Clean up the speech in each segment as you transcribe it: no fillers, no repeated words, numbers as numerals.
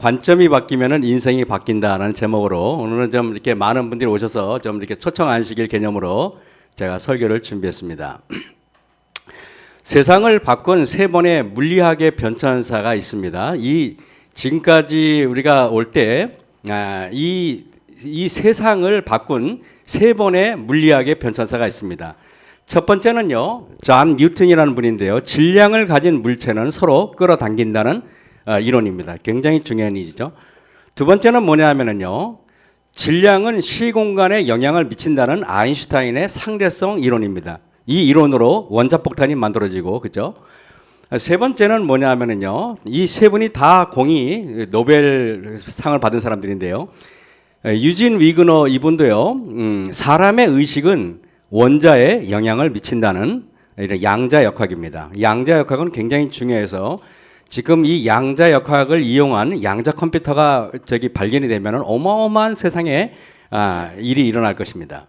관점이 바뀌면은 인생이 바뀐다라는 제목으로 오늘은 좀 이렇게 많은 분들이 오셔서 좀 이렇게 초청 안식일 개념으로 제가 설교를 준비했습니다. 세상을 바꾼 세 번의 물리학의 변천사가 있습니다. 이 지금까지 우리가 올 때 이 세상을 바꾼 세 번의 물리학의 변천사가 있습니다. 첫 번째는요, 존 뉴턴이라는 분인데요. 질량을 가진 물체는 서로 끌어당긴다는 이론입니다. 굉장히 중요한 일이죠. 두 번째는 뭐냐면요, 질량은 시공간에 영향을 미친다는 아인슈타인의 상대성 이론입니다. 이 이론으로 원자폭탄이 만들어지고, 그죠? 세 번째는 뭐냐면요, 이 세 분이 다 공이 노벨상을 받은 사람들인데요. 유진 위그너 이분도요, 사람의 의식은 원자에 영향을 미친다는 양자역학입니다. 양자역학은 굉장히 중요해서 지금 이 양자역학을 이용한 양자 컴퓨터가 발견이 되면 어마어마한 세상에 일이 일어날 것입니다.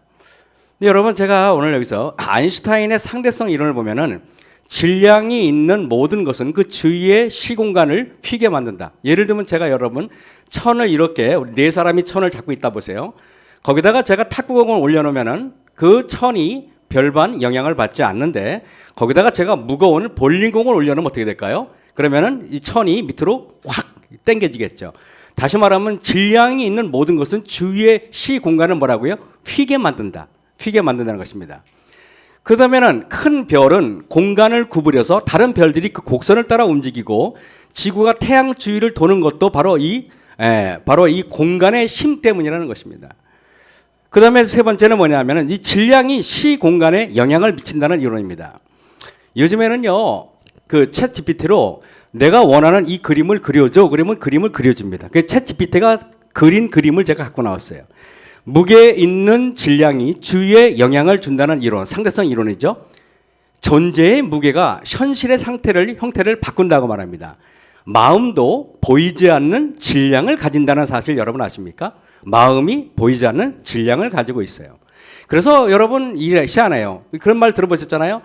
근데 여러분, 제가 오늘 여기서 아인슈타인의 상대성 이론을 보면은 질량이 있는 모든 것은 그 주위의 시공간을 휘게 만든다. 예를 들면 제가 여러분 천을 이렇게 네 사람이 천을 잡고 있다 보세요. 거기다가 제가 탁구공을 올려놓으면은 그 천이 별반 영향을 받지 않는데 거기다가 제가 무거운 볼링공을 올려놓으면 어떻게 될까요? 그러면은 이 천이 밑으로 확 당겨지겠죠. 다시 말하면 질량이 있는 모든 것은 주위의 시공간을 뭐라고요? 휘게 만든다. 휘게 만든다는 것입니다. 그 다음에는 큰 별은 공간을 구부려서 다른 별들이 그 곡선을 따라 움직이고 지구가 태양 주위를 도는 것도 바로 이 공간의 힘 때문이라는 것입니다. 그 다음에 세 번째는 뭐냐면은 이 질량이 시공간에 영향을 미친다는 이론입니다. 요즘에는요, 그 챗 GPT로 내가 원하는 이 그림을 그려줘. 그러면 그림을 그려줍니다. 그 챗 GPT가 그린 그림을 제가 갖고 나왔어요. 무게에 있는 질량이 주위에 영향을 준다는 이론, 상대성 이론이죠. 존재의 무게가 현실의 형태를 바꾼다고 말합니다. 마음도 보이지 않는 질량을 가진다는 사실 여러분 아십니까? 마음이 보이지 않는 질량을 가지고 있어요. 그래서 여러분 희한해요. 그런 말 들어보셨잖아요.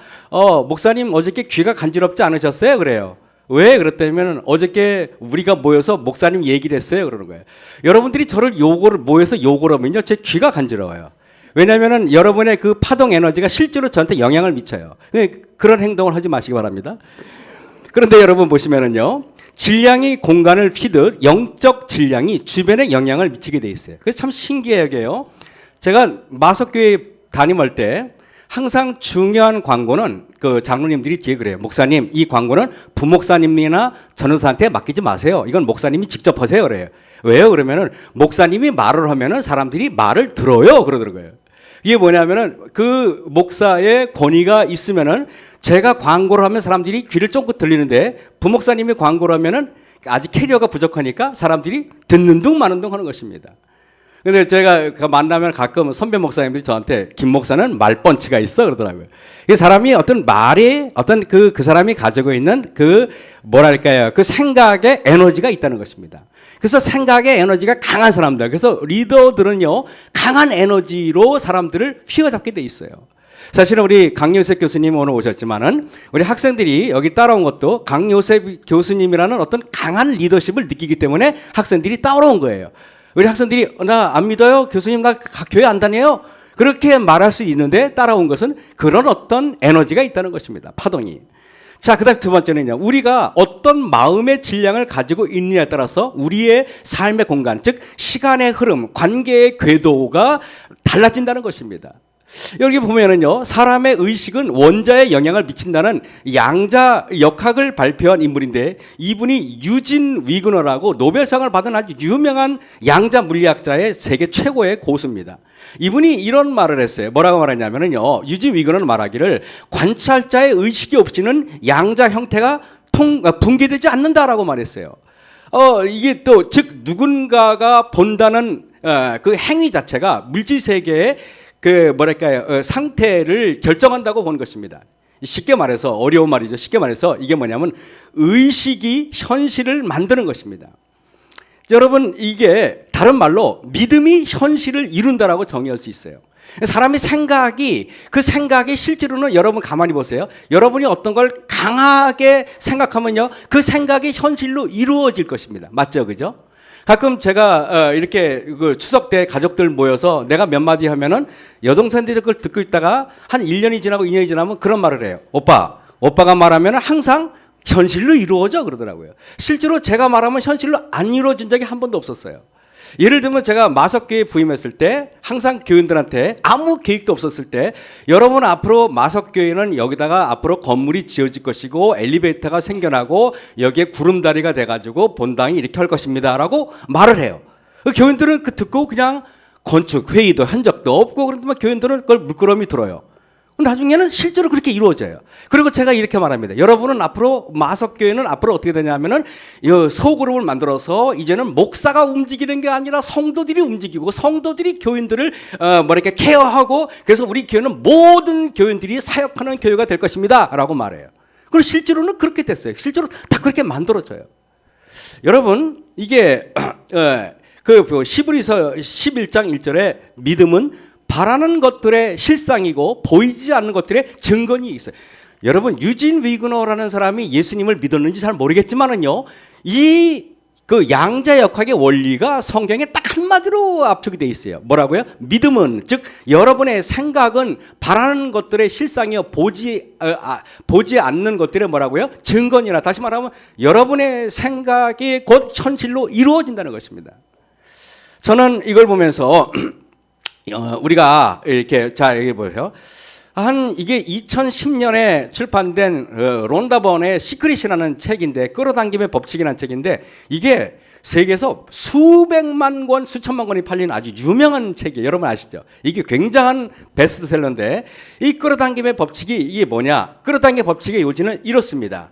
목사님 어저께 귀가 간지럽지 않으셨어요? 그래요. 왜 그랬다면 어저께 우리가 모여서 목사님 얘기를 했어요. 그러는 거예요. 여러분들이 저를 모여서 욕을 하면요, 제 귀가 간지러워요. 왜냐하면 여러분의 그 파동 에너지가 실제로 저한테 영향을 미쳐요. 그런 행동을 하지 마시기 바랍니다. 그런데 여러분 보시면은요, 질량이 공간을 휘듯 영적 질량이 주변에 영향을 미치게 돼 있어요. 그래서 참 신기해요. 제가 마석교회 담임할 때 항상 중요한 광고는 그 장로님들이 뒤에 그래요. 목사님, 이 광고는 부목사님이나 전도사한테 맡기지 마세요. 이건 목사님이 직접 하세요. 그래요. 왜요? 그러면은 목사님이 말을 하면은 사람들이 말을 들어요. 그러더라고요. 이게 뭐냐면은 그 목사의 권위가 있으면은 제가 광고를 하면 사람들이 귀를 쫑긋 들리는데 부목사님이 광고를 하면은 아직 캐리어가 부족하니까 사람들이 듣는 둥 마는 둥 하는 것입니다. 근데 제가 만나면 가끔 선배 목사님들이 저한테 김 목사는 말펀치가 있어 그러더라고요. 이 사람이 어떤 말에 어떤 그 사람이 가지고 있는 그 뭐랄까요, 그 생각의 에너지가 있다는 것입니다. 그래서 생각의 에너지가 강한 사람들, 그래서 리더들은요 강한 에너지로 사람들을 휘어잡게 돼 있어요. 사실은 우리 강요셉 교수님 오늘 오셨지만은 우리 학생들이 여기 따라온 것도 강요셉 교수님이라는 어떤 강한 리더십을 느끼기 때문에 학생들이 따라온 거예요. 우리 학생들이 나 안 믿어요? 교수님 나 교회 안 다녀요? 그렇게 말할 수 있는데 따라온 것은 그런 어떤 에너지가 있다는 것입니다. 파동이. 자, 그 다음 두 번째는요, 우리가 어떤 마음의 질량을 가지고 있느냐에 따라서 우리의 삶의 공간, 즉 시간의 흐름, 관계의 궤도가 달라진다는 것입니다. 여기 보면은요, 사람의 의식은 원자에 영향을 미친다는 양자 역학을 발표한 인물인데 이분이 유진 위그너라고 노벨상을 받은 아주 유명한 양자 물리학자의 세계 최고의 고수입니다. 이분이 이런 말을 했어요. 뭐라고 말했냐면은요, 유진 위그너는 말하기를 관찰자의 의식이 없이는 양자 형태가 붕괴되지 않는다라고 말했어요. 이게 또 즉 누군가가 본다는 그 행위 자체가 물질 세계의 그 뭐랄까요, 상태를 결정한다고 보는 것입니다. 쉽게 말해서 어려운 말이죠. 쉽게 말해서 이게 뭐냐면 의식이 현실을 만드는 것입니다. 여러분, 이게 다른 말로 믿음이 현실을 이룬다라고 정의할 수 있어요. 사람의 그 생각이 실제로는 여러분 가만히 보세요. 여러분이 어떤 걸 강하게 생각하면요, 그 생각이 현실로 이루어질 것입니다. 맞죠? 그죠? 가끔 제가 이렇게 그 추석 때 가족들 모여서 내가 몇 마디 하면은 여동생들이 그걸 듣고 있다가 한 1년이 지나고 2년이 지나면 그런 말을 해요. 오빠가 말하면 항상 현실로 이루어져 그러더라고요. 실제로 제가 말하면 현실로 안 이루어진 적이 한 번도 없었어요. 예를 들면 제가 마석교회 부임했을 때 항상 교인들한테 아무 계획도 없었을 때 여러분 앞으로 마석교회는 여기다가 앞으로 건물이 지어질 것이고 엘리베이터가 생겨나고 여기에 구름다리가 돼가지고 본당이 이렇게 할 것입니다 라고 말을 해요. 교인들은 그 듣고 그냥 건축 회의도 한 적도 없고 그런데 교인들은 그걸 물끄러미 들어요. 나중에는 실제로 그렇게 이루어져요. 그리고 제가 이렇게 말합니다. 여러분은 앞으로 마석교회는 앞으로 어떻게 되냐면은 소그룹을 만들어서 이제는 목사가 움직이는 게 아니라 성도들이 움직이고 성도들이 교인들을 이렇게 케어하고 그래서 우리 교회는 모든 교인들이 사역하는 교회가 될 것입니다라고 말해요. 그리고 실제로는 그렇게 됐어요. 실제로 다 그렇게 만들어져요. 여러분 이게 그 시브리서 11장 1절에 믿음은 바라는 것들의 실상이고 보이지 않는 것들의 증거니 있어요. 여러분 유진 위그너라는 사람이 예수님을 믿었는지 잘 모르겠지만은요, 이 그 양자 역학의 원리가 성경에 딱 한마디로 압축이 돼 있어요. 뭐라고요? 믿음은 즉 여러분의 생각은 바라는 것들의 실상이요 보지 않는 것들의 뭐라고요? 증거니라. 다시 말하면 여러분의 생각이 곧 현실로 이루어진다는 것입니다. 저는 이걸 보면서 우리가 이렇게 자 여기 보세요. 이게 2010년에 출판된 론다 번의 시크릿이라는 책인데 끌어당김의 법칙이라는 책인데 이게 세계에서 수백만 권, 수천만 권이 팔린 아주 유명한 책이에요. 여러분 아시죠? 이게 굉장한 베스트셀러인데 이 끌어당김의 법칙이 이게 뭐냐? 끌어당김의 법칙의 요지는 이렇습니다.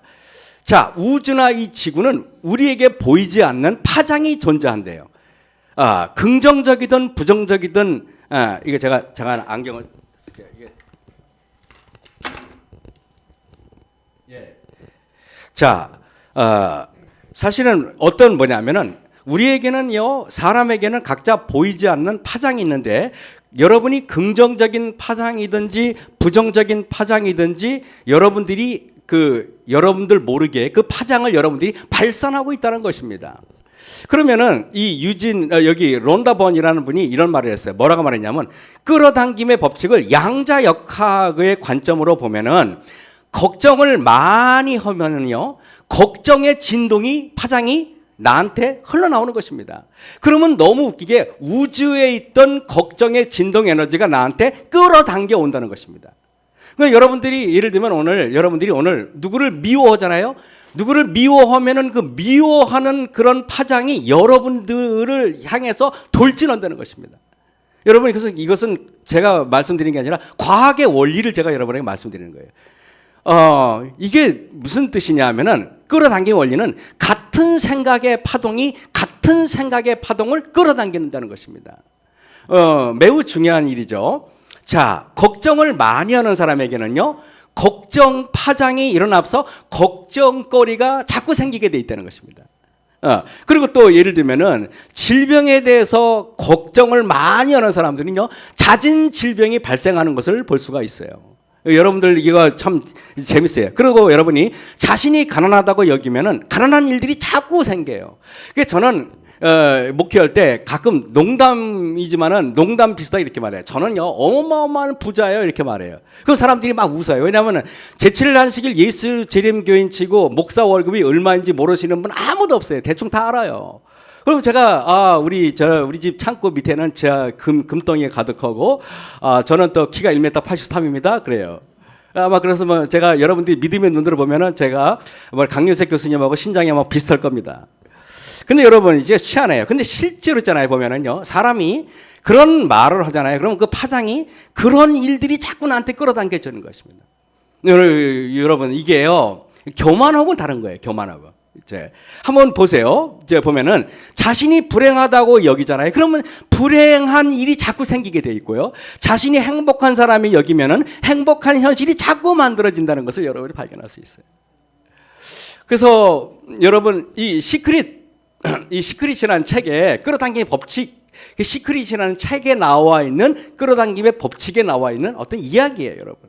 자, 우주나 이 지구는 우리에게 보이지 않는 파장이 존재한대요. 긍정적이든 부정적이든 이거 제가 잠깐 안경을 쓸게요. 이게 자, 사실은 어떤 뭐냐면은 우리에게는요 사람에게는 각자 보이지 않는 파장이 있는데 여러분이 긍정적인 파장이든지 부정적인 파장이든지 여러분들이 여러분들 모르게 그 파장을 여러분들이 발산하고 있다는 것입니다. 그러면은 이 여기 론다 번이라는 분이 이런 말을 했어요. 뭐라고 말했냐면 끌어당김의 법칙을 양자 역학의 관점으로 보면은 걱정을 많이 하면은요 걱정의 진동이 파장이 나한테 흘러나오는 것입니다. 그러면 너무 웃기게 우주에 있던 걱정의 진동 에너지가 나한테 끌어당겨 온다는 것입니다. 그러니까 여러분들이 예를 들면 여러분들이 오늘 누구를 미워하잖아요. 누구를 미워하면은 그 미워하는 그런 파장이 여러분들을 향해서 돌진한다는 것입니다. 여러분 이것은 제가 말씀드리는 게 아니라 과학의 원리를 제가 여러분에게 말씀드리는 거예요. 이게 무슨 뜻이냐면은 끌어당기는 원리는 같은 생각의 파동이 같은 생각의 파동을 끌어당긴다는 것입니다. 매우 중요한 일이죠. 자, 걱정을 많이 하는 사람에게는요, 걱정 파장이 일어나서 걱정거리가 자꾸 생기게 돼 있다는 것입니다. 그리고 또 예를 들면은 질병에 대해서 걱정을 많이 하는 사람들은요, 잦은 질병이 발생하는 것을 볼 수가 있어요. 여러분들 이거 참 재밌어요. 그리고 여러분이 자신이 가난하다고 여기면은 가난한 일들이 자꾸 생겨요. 그래서 저는 목회할 때 가끔 농담이지만은 농담 비슷하게 이렇게 말해요. 저는요 어마어마한 부자예요 이렇게 말해요. 그 사람들이 막 웃어요. 왜냐하면 제칠 한식일 예수 재림교인 치고 목사 월급이 얼마인지 모르시는 분 아무도 없어요. 대충 다 알아요. 그럼 제가 우리 집 창고 밑에는 제가 금덩이에 가득하고 저는 또 키가 1m 83입니다. 그래요. 아마 그래서 뭐 제가 여러분들이 믿음의 눈으로 보면은 제가 강요색 교수님하고 신장이 아마 비슷할 겁니다. 근데 여러분 이제 희한해요. 근데 실제로 있잖아요. 보면은요 사람이 그런 말을 하잖아요. 그럼 그 파장이 그런 일들이 자꾸 나한테 끌어당겨지는 것입니다. 여러분 이게요 교만하고는 다른 거예요. 교만하고. 이제 한번 보세요. 이제 보면은 자신이 불행하다고 여기잖아요. 그러면 불행한 일이 자꾸 생기게 돼 있고요. 자신이 행복한 사람이 여기면은 행복한 현실이 자꾸 만들어진다는 것을 여러분이 발견할 수 있어요. 그래서 여러분 이 시크릿이라는 책에 끌어당김의 법칙, 그 시크릿이라는 책에 나와 있는 끌어당김의 법칙에 나와 있는 어떤 이야기예요, 여러분.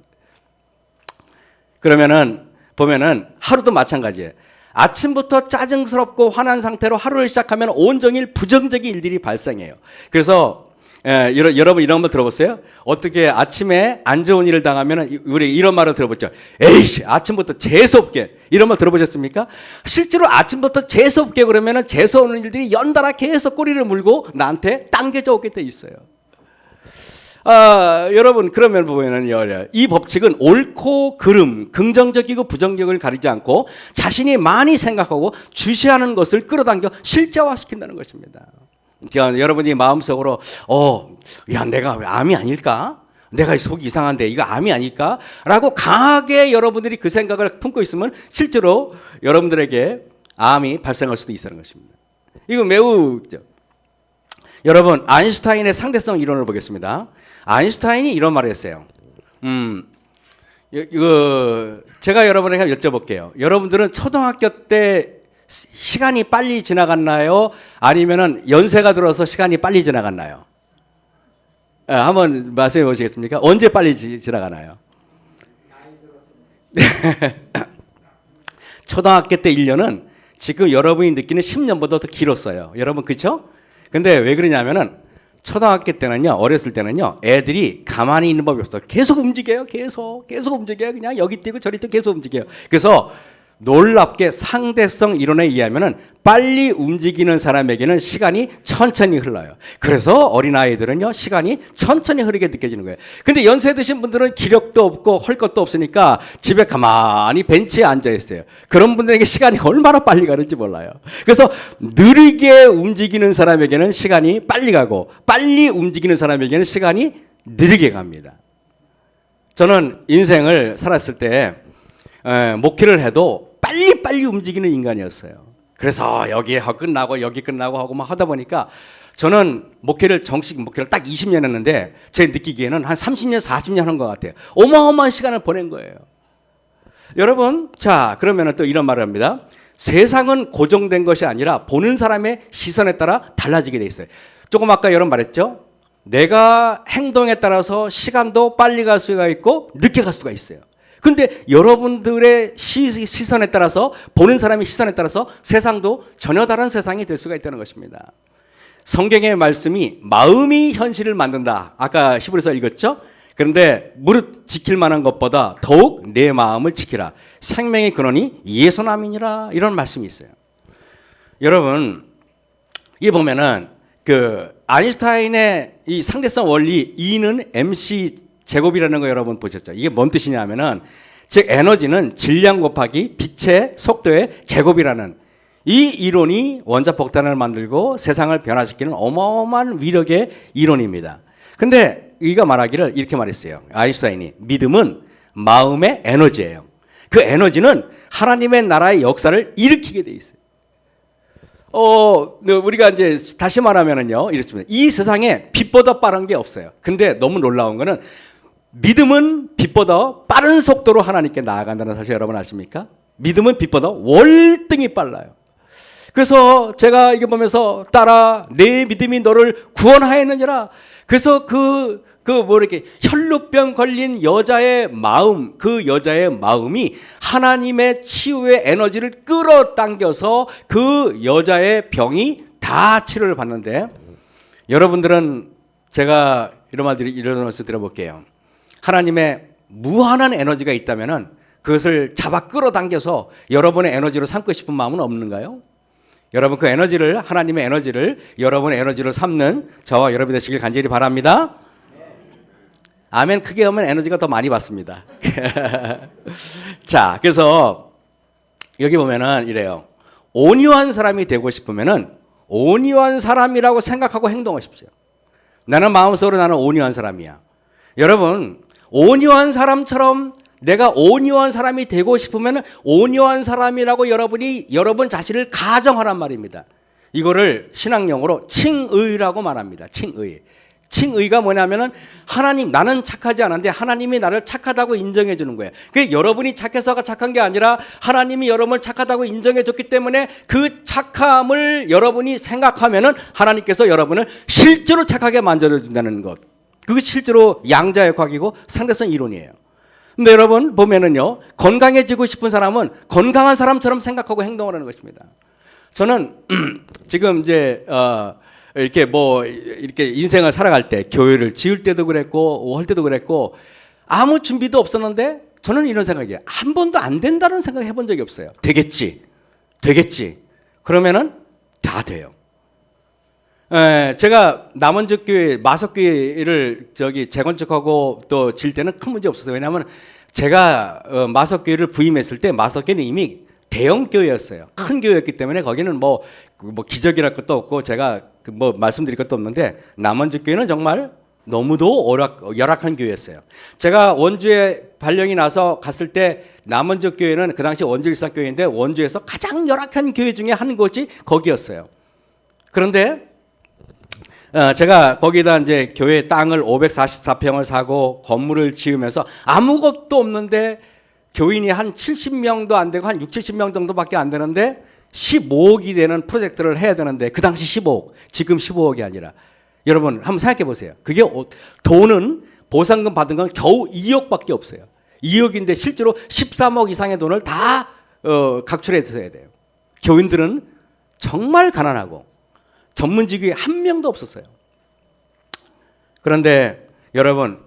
그러면은 보면은 하루도 마찬가지예요. 아침부터 짜증스럽고 화난 상태로 하루를 시작하면 온종일 부정적인 일들이 발생해요. 그래서 여러분 이런 거 들어보세요. 어떻게 아침에 안 좋은 일을 당하면 우리 이런 말을 들어보죠. 에이씨, 아침부터 재수없게, 이런 말 들어보셨습니까? 실제로 아침부터 재수없게 그러면은 재수없는 일들이 연달아 계속 꼬리를 물고 나한테 당겨져 오게 돼 있어요. 여러분, 그러면 보면은요, 이 법칙은 옳고 그름, 긍정적이고 부정적을 가리지 않고 자신이 많이 생각하고 주시하는 것을 끌어당겨 실제화시킨다는 것입니다. 여러분이 마음속으로 야, 내가 왜 암이 아닐까? 내가 속이 이상한데 이거 암이 아닐까? 라고 강하게 여러분들이 그 생각을 품고 있으면 실제로 여러분들에게 암이 발생할 수도 있다는 것입니다. 이거 매우 여러분, 아인슈타인의 상대성 이론을 보겠습니다. 아인슈타인이 이런 말을 했어요. 제가 여러분에게 여쭤볼게요. 여러분들은 초등학교 때 시간이 빨리 지나갔나요? 아니면은 연세가 들어서 시간이 빨리 지나갔나요? 한번 말씀해 보시겠습니까? 언제 빨리 지나가나요? 초등학교 때 1년은 지금 여러분이 느끼는 10년보다 더 길었어요. 여러분, 그렇죠? 근데 왜 그러냐면은 초등학교 때는요, 어렸을 때는요, 애들이 가만히 있는 법이 없어요. 계속 움직여요. 계속 움직여요. 그냥 여기 뛰고 저리 뛰고 계속 움직여요. 그래서 놀랍게 상대성 이론에 의하면은 빨리 움직이는 사람에게는 시간이 천천히 흘러요. 그래서 어린아이들은요, 시간이 천천히 흐르게 느껴지는 거예요. 근데 연세 드신 분들은 기력도 없고 할 것도 없으니까 집에 가만히 벤치에 앉아 있어요. 그런 분들에게 시간이 얼마나 빨리 가는지 몰라요. 그래서 느리게 움직이는 사람에게는 시간이 빨리 가고 빨리 움직이는 사람에게는 시간이 느리게 갑니다. 저는 인생을 살았을 때 목회를 해도 빨리 움직이는 인간이었어요. 그래서 여기 끝나고 여기 끝나고 하고 막 하다 보니까 저는 정식 목회를 딱 20년 했는데 제 느끼기에는 한 30년, 40년 한 것 같아요. 어마어마한 시간을 보낸 거예요. 여러분, 자, 그러면 또 이런 말을 합니다. 세상은 고정된 것이 아니라 보는 사람의 시선에 따라 달라지게 돼 있어요. 조금 아까 여러분 말했죠? 내가 행동에 따라서 시간도 빨리 갈 수가 있고 늦게 갈 수가 있어요. 근데 여러분들의 시선에 따라서, 보는 사람의 시선에 따라서 세상도 전혀 다른 세상이 될 수가 있다는 것입니다. 성경의 말씀이 마음이 현실을 만든다. 아까 히브리서 읽었죠? 그런데 무릇 지킬 만한 것보다 더욱 내 마음을 지키라. 생명의 근원이 예수남이니라. 이런 말씀이 있어요. 여러분, 이 보면은 아인슈타인의 이 상대성 원리 E는 MC 제곱이라는 거 여러분 보셨죠? 이게 뭔 뜻이냐면은, 즉 에너지는 질량 곱하기 빛의 속도의 제곱이라는 이 이론이 원자폭탄을 만들고 세상을 변화시키는 어마어마한 위력의 이론입니다. 근데 이가 말하기를 이렇게 말했어요. 아인슈타인이 믿음은 마음의 에너지예요. 그 에너지는 하나님의 나라의 역사를 일으키게 돼 있어요. 우리가 이제 다시 말하면은요, 이렇습니다. 이 세상에 빛보다 빠른 게 없어요. 근데 너무 놀라운 거는 믿음은 빛보다 빠른 속도로 하나님께 나아간다는 사실 여러분 아십니까? 믿음은 빛보다 월등히 빨라요. 그래서 제가 이거 보면서 내 믿음이 너를 구원하였느니라. 그래서 이렇게 혈루병 걸린 여자의 마음, 그 여자의 마음이 하나님의 치유의 에너지를 끌어당겨서 그 여자의 병이 다 치료를 받는데, 여러분들은 제가 이런 말씀 들어볼게요. 하나님의 무한한 에너지가 있다면은 그것을 잡아 끌어당겨서 여러분의 에너지로 삼고 싶은 마음은 없는가요? 여러분, 그 에너지를, 하나님의 에너지를 여러분의 에너지로 삼는 저와 여러분이 되시길 간절히 바랍니다. 아멘. 크게 하면 에너지가 더 많이 받습니다. 자, 그래서 여기 보면은 이래요. 온유한 사람이 되고 싶으면은 온유한 사람이라고 생각하고 행동하십시오. 나는 마음속으로 나는 온유한 사람이야. 여러분, 온유한 사람처럼 내가 온유한 사람이 되고 싶으면 온유한 사람이라고 여러분 자신을 가정하란 말입니다. 이거를 신학용어로 칭의라고 말합니다. 칭의. 칭의가 뭐냐면은 나는 착하지 않은데 하나님이 나를 착하다고 인정해 주는 거예요. 그게 여러분이 착해서가 착한 게 아니라 하나님이 여러분을 착하다고 인정해 줬기 때문에 그 착함을 여러분이 생각하면은 하나님께서 여러분을 실제로 착하게 만들어 준다는 것. 그게 실제로 양자역학이고 상대성 이론이에요. 근데 여러분 보면은요, 건강해지고 싶은 사람은 건강한 사람처럼 생각하고 행동을 하는 것입니다. 저는 지금 이제 이렇게 뭐 이렇게 인생을 살아갈 때 교회를 지을 때도 그랬고 할 때도 그랬고 아무 준비도 없었는데 저는 이런 생각이에요. 한 번도 안 된다는 생각 해본 적이 없어요. 되겠지. 그러면은 다 돼요. 제가 남원적교회 마석교회를 재건축하고 또 질 때는 큰 문제 없었어요. 왜냐하면 제가 마석교회를 부임했을 때 마석교회는 이미 대형 교회였어요. 큰 교회였기 때문에 거기는 뭐 기적이랄 것도 없고 제가 뭐 말씀드릴 것도 없는데 남원적교회는 정말 너무도 열악한 교회였어요. 제가 원주에 발령이 나서 갔을 때 남원적교회는 그 당시 원주 일사교회인데 원주에서 가장 열악한 교회 중에 한 곳이 거기였어요. 그런데 제가 거기다 이제 교회 땅을 544평을 사고 건물을 지으면서 아무것도 없는데 교인이 한 70명도 안 되고 한 70명 정도밖에 안 되는데 15억이 되는 프로젝트를 해야 되는데 그 당시 15억, 지금 15억이 아니라 여러분 한번 생각해 보세요. 그게 돈은 보상금 받은 건 겨우 2억밖에 없어요. 2억인데 실제로 13억 이상의 돈을 다 각출해서야 돼요. 교인들은 정말 가난하고 전문직이 한 명도 없었어요. 그런데 여러분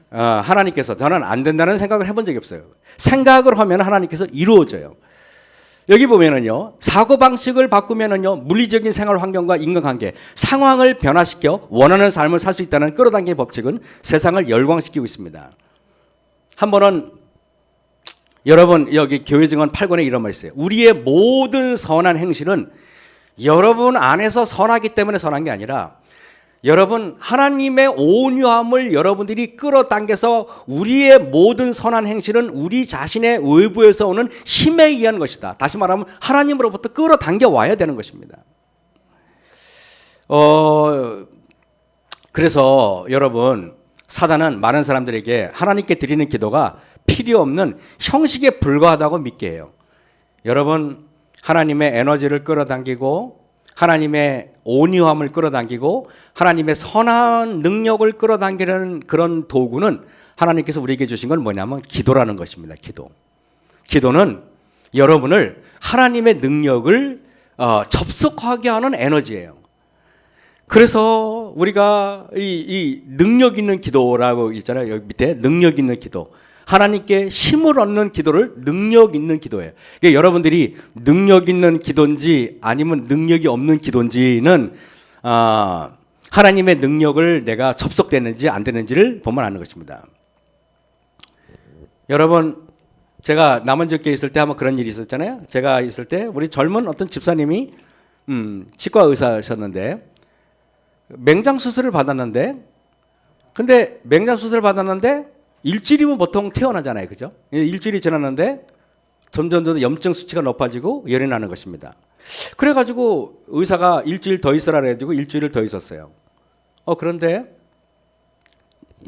하나님께서 저는 안 된다는 생각을 해본 적이 없어요. 생각을 하면 하나님께서 이루어져요. 여기 보면은요, 사고방식을 바꾸면은요, 물리적인 생활 환경과 인간관계, 상황을 변화시켜 원하는 삶을 살 수 있다는 끌어당기는 법칙은 세상을 열광시키고 있습니다. 한 번은 여러분 여기 교회 증언 8권에 이런 말이 있어요. 우리의 모든 선한 행실은 여러분 안에서 선하기 때문에 선한 게 아니라 여러분 하나님의 온유함을 여러분들이 끌어당겨서 우리의 모든 선한 행실은 우리 자신의 외부에서 오는 힘에 의한 것이다. 다시 말하면 하나님으로부터 끌어당겨 와야 되는 것입니다. 그래서 여러분 사단은 많은 사람들에게 하나님께 드리는 기도가 필요 없는 형식에 불과하다고 믿게 해요. 여러분 하나님의 에너지를 끌어당기고 하나님의 온유함을 끌어당기고 하나님의 선한 능력을 끌어당기는 그런 도구는 하나님께서 우리에게 주신 건 뭐냐면 기도라는 것입니다. 기도는 여러분을 하나님의 능력을 접속하게 하는 에너지예요. 그래서 우리가 이 능력 있는 기도라고 있잖아요. 여기 밑에 능력 있는 기도. 하나님께 힘을 얻는 기도를 능력 있는 기도예요. 그러니까 여러분들이 능력 있는 기도인지 아니면 능력이 없는 기도인지는 하나님의 능력을 내가 접속되는지 안 되는지를 보면 아는 것입니다. 여러분 제가 남원적교에 있을 때 한번 그런 일이 있었잖아요. 제가 있을 때 우리 젊은 어떤 집사님이 치과 의사셨는데 맹장 수술을 받았는데 근데 맹장 수술을 받았는데 일주일이면 보통 퇴원하잖아요. 그죠? 일주일이 지났는데 점점 염증 수치가 높아지고 열이 나는 것입니다. 그래가지고 의사가 일주일 더 있으라 그래가지고 일주일을 더 있었어요. 그런데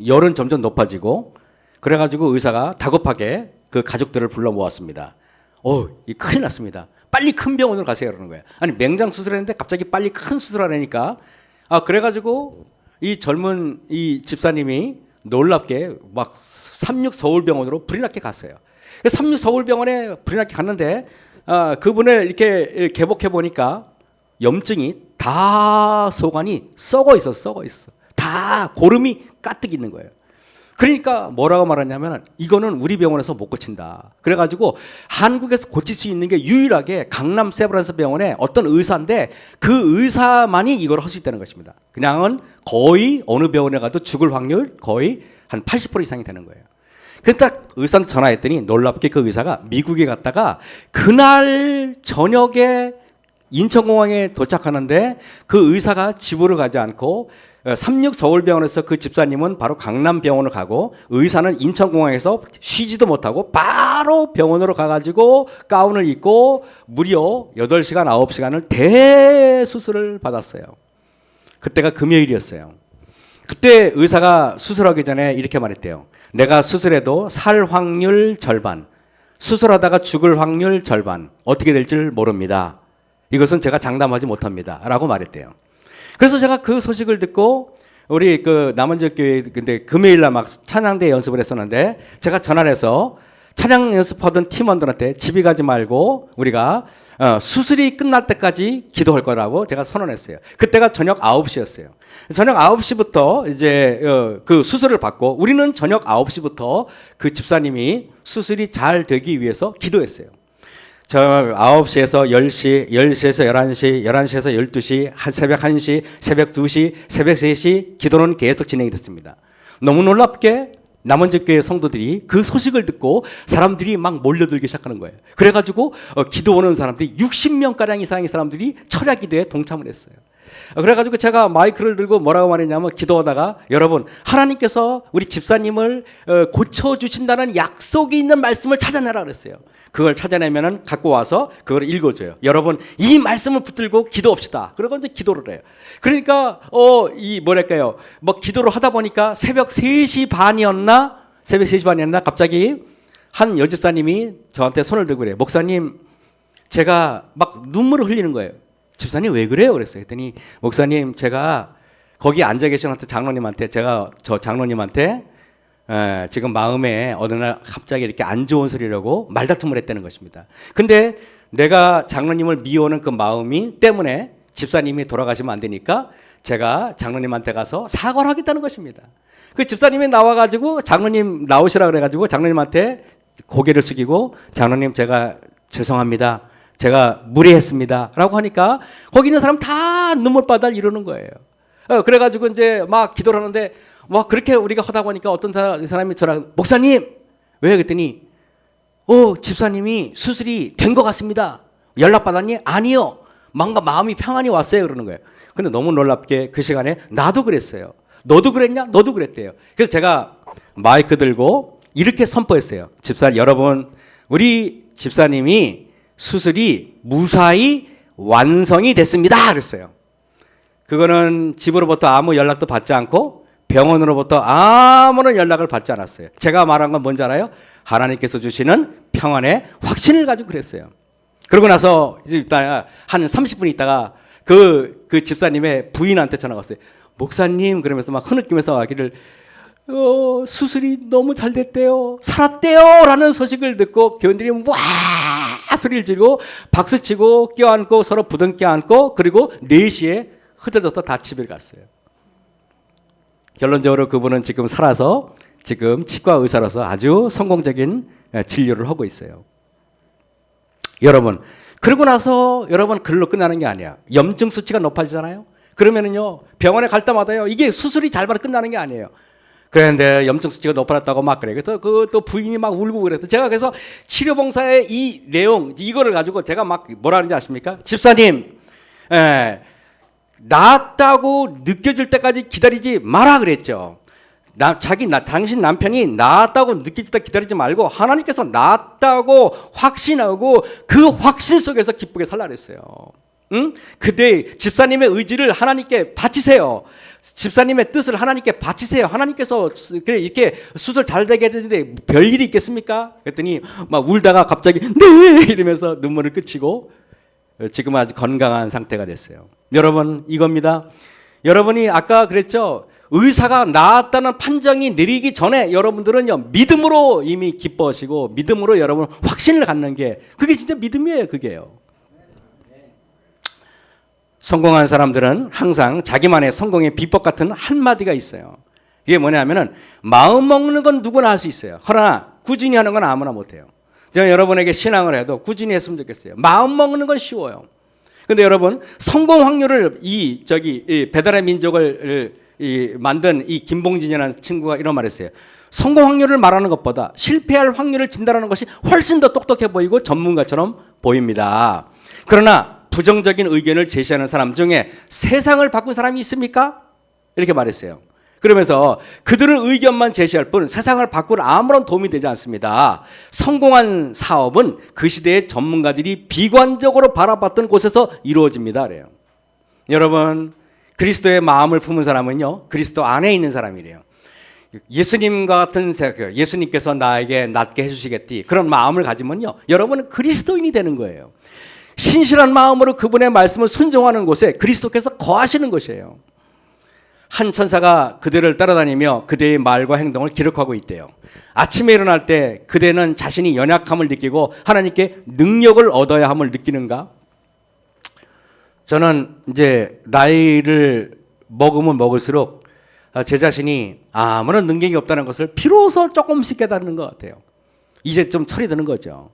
열은 점점 높아지고 그래가지고 의사가 다급하게 그 가족들을 불러 모았습니다. 이 큰일 났습니다. 빨리 큰 병원으로 가세요. 그러는 거예요. 아니 맹장 수술했는데 갑자기 빨리 큰 수술하라니까. 그래가지고 이 젊은 이 집사님이 놀랍게 막 삼육 서울병원으로 불이 나게 갔어요. 삼육 서울병원에 불이 나게 갔는데 그분을 이렇게 개복해 보니까 염증이 다 소관이 썩어 있어. 다 고름이 가득 있는 거예요. 그러니까 뭐라고 말하냐면 이거는 우리 병원에서 못 고친다. 그래가지고 한국에서 고칠 수 있는 게 유일하게 강남 세브란스 병원에 어떤 의사인데 그 의사만이 이걸 할 수 있다는 것입니다. 그냥은 거의 어느 병원에 가도 죽을 확률 거의 한 80% 이상이 되는 거예요. 그래서 딱 의사한테 전화했더니 놀랍게 그 의사가 미국에 갔다가 그날 저녁에 인천공항에 도착하는데 그 의사가 집으로 가지 않고 삼육 서울병원에서 그 집사님은 바로 강남병원을 가고 의사는 인천공항에서 쉬지도 못하고 바로 병원으로 가가지고 가운을 입고 무려 8시간 9시간을 대수술을 받았어요. 그때가 금요일이었어요. 그때 의사가 수술하기 전에 이렇게 말했대요. 내가 수술해도 살 확률 절반, 수술하다가 죽을 확률 절반, 어떻게 될지 모릅니다. 이것은 제가 장담하지 못합니다. 라고 말했대요. 그래서 제가 그 소식을 듣고 우리 그 남원적 교회 근데 금요일 날 막 찬양대 연습을 했었는데 제가 전화를 해서 찬양 연습하던 팀원들한테 집에 가지 말고 우리가 수술이 끝날 때까지 기도할 거라고 제가 선언했어요. 그때가 저녁 9시였어요. 저녁 9시부터 이제 그 수술을 받고 우리는 저녁 9시부터 그 집사님이 수술이 잘 되기 위해서 기도했어요. 저 9시에서 10시, 10시에서 11시, 11시에서 12시, 새벽 1시, 새벽 2시, 새벽 3시 기도는 계속 진행이 됐습니다. 너무 놀랍게 남원적 교회 성도들이 그 소식을 듣고 사람들이 막 몰려들기 시작하는 거예요. 그래가지고 기도 오는 사람들이 60명가량 이상의 사람들이 철야 기도에 동참을 했어요. 그래가지고 제가 마이크를 들고 뭐라고 말했냐면 기도하다가 여러분 하나님께서 우리 집사님을 고쳐주신다는 약속이 있는 말씀을 찾아내라 그랬어요. 그걸 찾아내면은 갖고 와서 그걸 읽어줘요. 여러분 이 말씀을 붙들고 기도합시다. 그러고 이제 기도를 해요. 그러니까 이 뭐랄까요? 뭐 기도를 하다 보니까 새벽 3시 반이었나? 새벽 3시 반이었나? 갑자기 한 여집사님이 저한테 손을 들고 그래요. 목사님 제가 막 눈물을 흘리는 거예요. 집사님 왜 그래요? 그랬어요. 했더니 목사님 제가 거기 앉아 계신 장로님한테 제가 저 장로님한테 지금 마음에 어느 날 갑자기 이렇게 안 좋은 소리라고 말다툼을 했다는 것입니다. 근데 내가 장로님을 미워하는 그 마음이 때문에 집사님이 돌아가시면 안 되니까 제가 장로님한테 가서 사과를 하겠다는 것입니다. 그 집사님이 나와가지고 장로님 나오시라 그래가지고 장로님한테 고개를 숙이고 장로님 제가 죄송합니다. 제가 무례했습니다. 라고 하니까 거기 있는 사람 다 눈물바다를 이루는 거예요. 그래가지고 이제 막 기도를 하는데 와 그렇게 우리가 하다 보니까 어떤 사람이 저랑 목사님 왜 그랬더니 집사님이 수술이 된 것 같습니다. 연락 받았니? 아니요. 뭔가 마음이 평안이 왔어요. 그러는 거예요. 근데 너무 놀랍게 그 시간에 나도 그랬어요. 너도 그랬냐? 너도 그랬대요. 그래서 제가 마이크 들고 이렇게 선포했어요. 여러분 우리 집사님이 수술이 무사히 완성이 됐습니다. 그랬어요. 그거는 집으로부터 아무 연락도 받지 않고 병원으로부터 아무런 연락을 받지 않았어요. 제가 말한 건 뭔지 알아요? 하나님께서 주시는 평안의 확신을 가지고 그랬어요. 그러고 나서 이제 한 30분 있다가 그 집사님의 부인한테 전화가 왔어요. 목사님 그러면서 막 흐느끼면서 하기를 수술이 너무 잘 됐대요. 살았대요. 라는 소식을 듣고 교인들이 와 소리를 지르고 박수치고 껴안고 서로 부둥켜 안고 그리고 4시에 흐드러져서 다 집에 갔어요. 결론적으로 그분은 지금 살아서 지금 치과 의사로서 아주 성공적인 진료를 하고 있어요. 여러분 그러고 나서 여러분 그걸로 끝나는 게 아니야. 염증 수치가 높아지잖아요. 그러면은요 병원에 갈 때마다요 이게 수술이 잘 받아 끝나는 게 아니에요. 그런데 염증 수치가 높아졌다고 막 그래. 그래서 또 부인이 막 울고 그랬어. 제가 그래서 치료봉사의 이 내용 이거를 가지고 제가 막 뭐라 하는지 아십니까? 집사님, 낫다고 느껴질 때까지 기다리지 마라 그랬죠. 당신 남편이 낫다고 느껴질 때 기다리지 말고 하나님께서 낫다고 확신하고 그 확신 속에서 기쁘게 살라 그랬어요. 응? 그때 집사님의 의지를 하나님께 바치세요. 집사님의 뜻을 하나님께 바치세요. 하나님께서 그래 이렇게 수술 잘 되게 해주는데 별일이 있겠습니까? 그랬더니 막 울다가 갑자기 네 이러면서 눈물을 그치고 지금 아주 건강한 상태가 됐어요. 여러분 이겁니다. 여러분이 아까 그랬죠. 의사가 나았다는 판정이 내리기 전에 여러분들은요 믿음으로 이미 기뻐하시고 믿음으로 여러분 확신을 갖는 게 그게 진짜 믿음이에요. 그게요. 성공한 사람들은 항상 자기만의 성공의 비법 같은 한마디가 있어요. 이게 뭐냐면은 마음 먹는 건 누구나 할 수 있어요. 그러나 꾸준히 하는 건 아무나 못해요. 제가 여러분에게 신앙을 해도 꾸준히 했으면 좋겠어요. 마음 먹는 건 쉬워요. 근데 여러분 성공 확률을 이 배달의 민족을 만든 이 김봉진이라는 친구가 이런 말했어요. 성공 확률을 말하는 것보다 실패할 확률을 진단하는 것이 훨씬 더 똑똑해 보이고 전문가처럼 보입니다. 그러나 부정적인 의견을 제시하는 사람 중에 세상을 바꾼 사람이 있습니까? 이렇게 말했어요. 그러면서 그들의 의견만 제시할 뿐 세상을 바꾸는 아무런 도움이 되지 않습니다. 성공한 사업은 그 시대의 전문가들이 비관적으로 바라봤던 곳에서 이루어집니다. 그래요. 여러분 그리스도의 마음을 품은 사람은요 그리스도 안에 있는 사람이래요. 예수님과 같은 생각, 예수님께서 나에게 낫게 해주시겠지 그런 마음을 가지면요 여러분은 그리스도인이 되는 거예요. 신실한 마음으로 그분의 말씀을 순종하는 곳에 그리스도께서 거하시는 것이에요. 한 천사가 그대를 따라다니며 그대의 말과 행동을 기록하고 있대요. 아침에 일어날 때 그대는 자신이 연약함을 느끼고 하나님께 능력을 얻어야 함을 느끼는가? 저는 이제 나이를 먹으면 먹을수록 제 자신이 아무런 능력이 없다는 것을 비로소 조금씩 깨닫는 것 같아요. 이제 좀 철이 드는 거죠.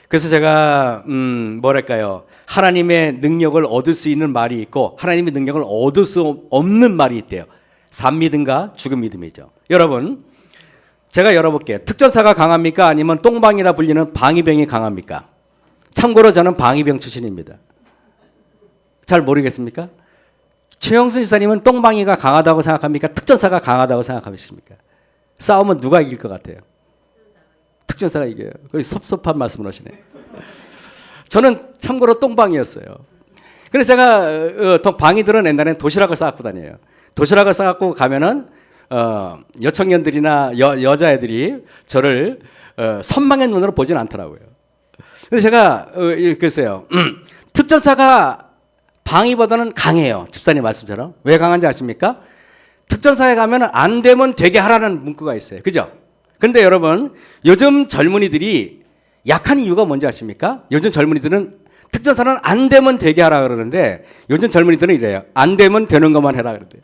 그래서 제가 뭐랄까요, 하나님의 능력을 얻을 수 있는 말이 있고 하나님의 능력을 얻을 수 없는 말이 있대요. 산 믿음과 죽은 믿음이죠. 여러분, 제가 열어볼게요. 특전사가 강합니까? 아니면 똥방이라 불리는 방위병이 강합니까? 참고로 저는 방위병 출신입니다. 잘 모르겠습니까? 최영순 지사님은 똥방이가 강하다고 생각합니까? 특전사가 강하다고 생각하십니까? 싸우면 누가 이길 것 같아요? 특전사가 이겨요. 거의 섭섭한 말씀을 하시네. 저는 참고로 똥방이었어요. 그래서 제가 방이들은 옛날엔 도시락을 싸갖고 다녀요. 도시락을 싸갖고 가면은 여청년들이나 여자애들이 저를 선망의 눈으로 보지는 않더라고요. 그래서 제가 그랬어요. 특전사가 방위보다는 강해요. 집사님 말씀처럼. 왜 강한지 아십니까? 특전사에 가면 안 되면 되게 하라는 문구가 있어요. 그죠? 근데 여러분, 요즘 젊은이들이 약한 이유가 뭔지 아십니까? 요즘 젊은이들은 특전사는 안 되면 되게 하라 그러는데 요즘 젊은이들은 이래요. 안 되면 되는 것만 해라 그러대요.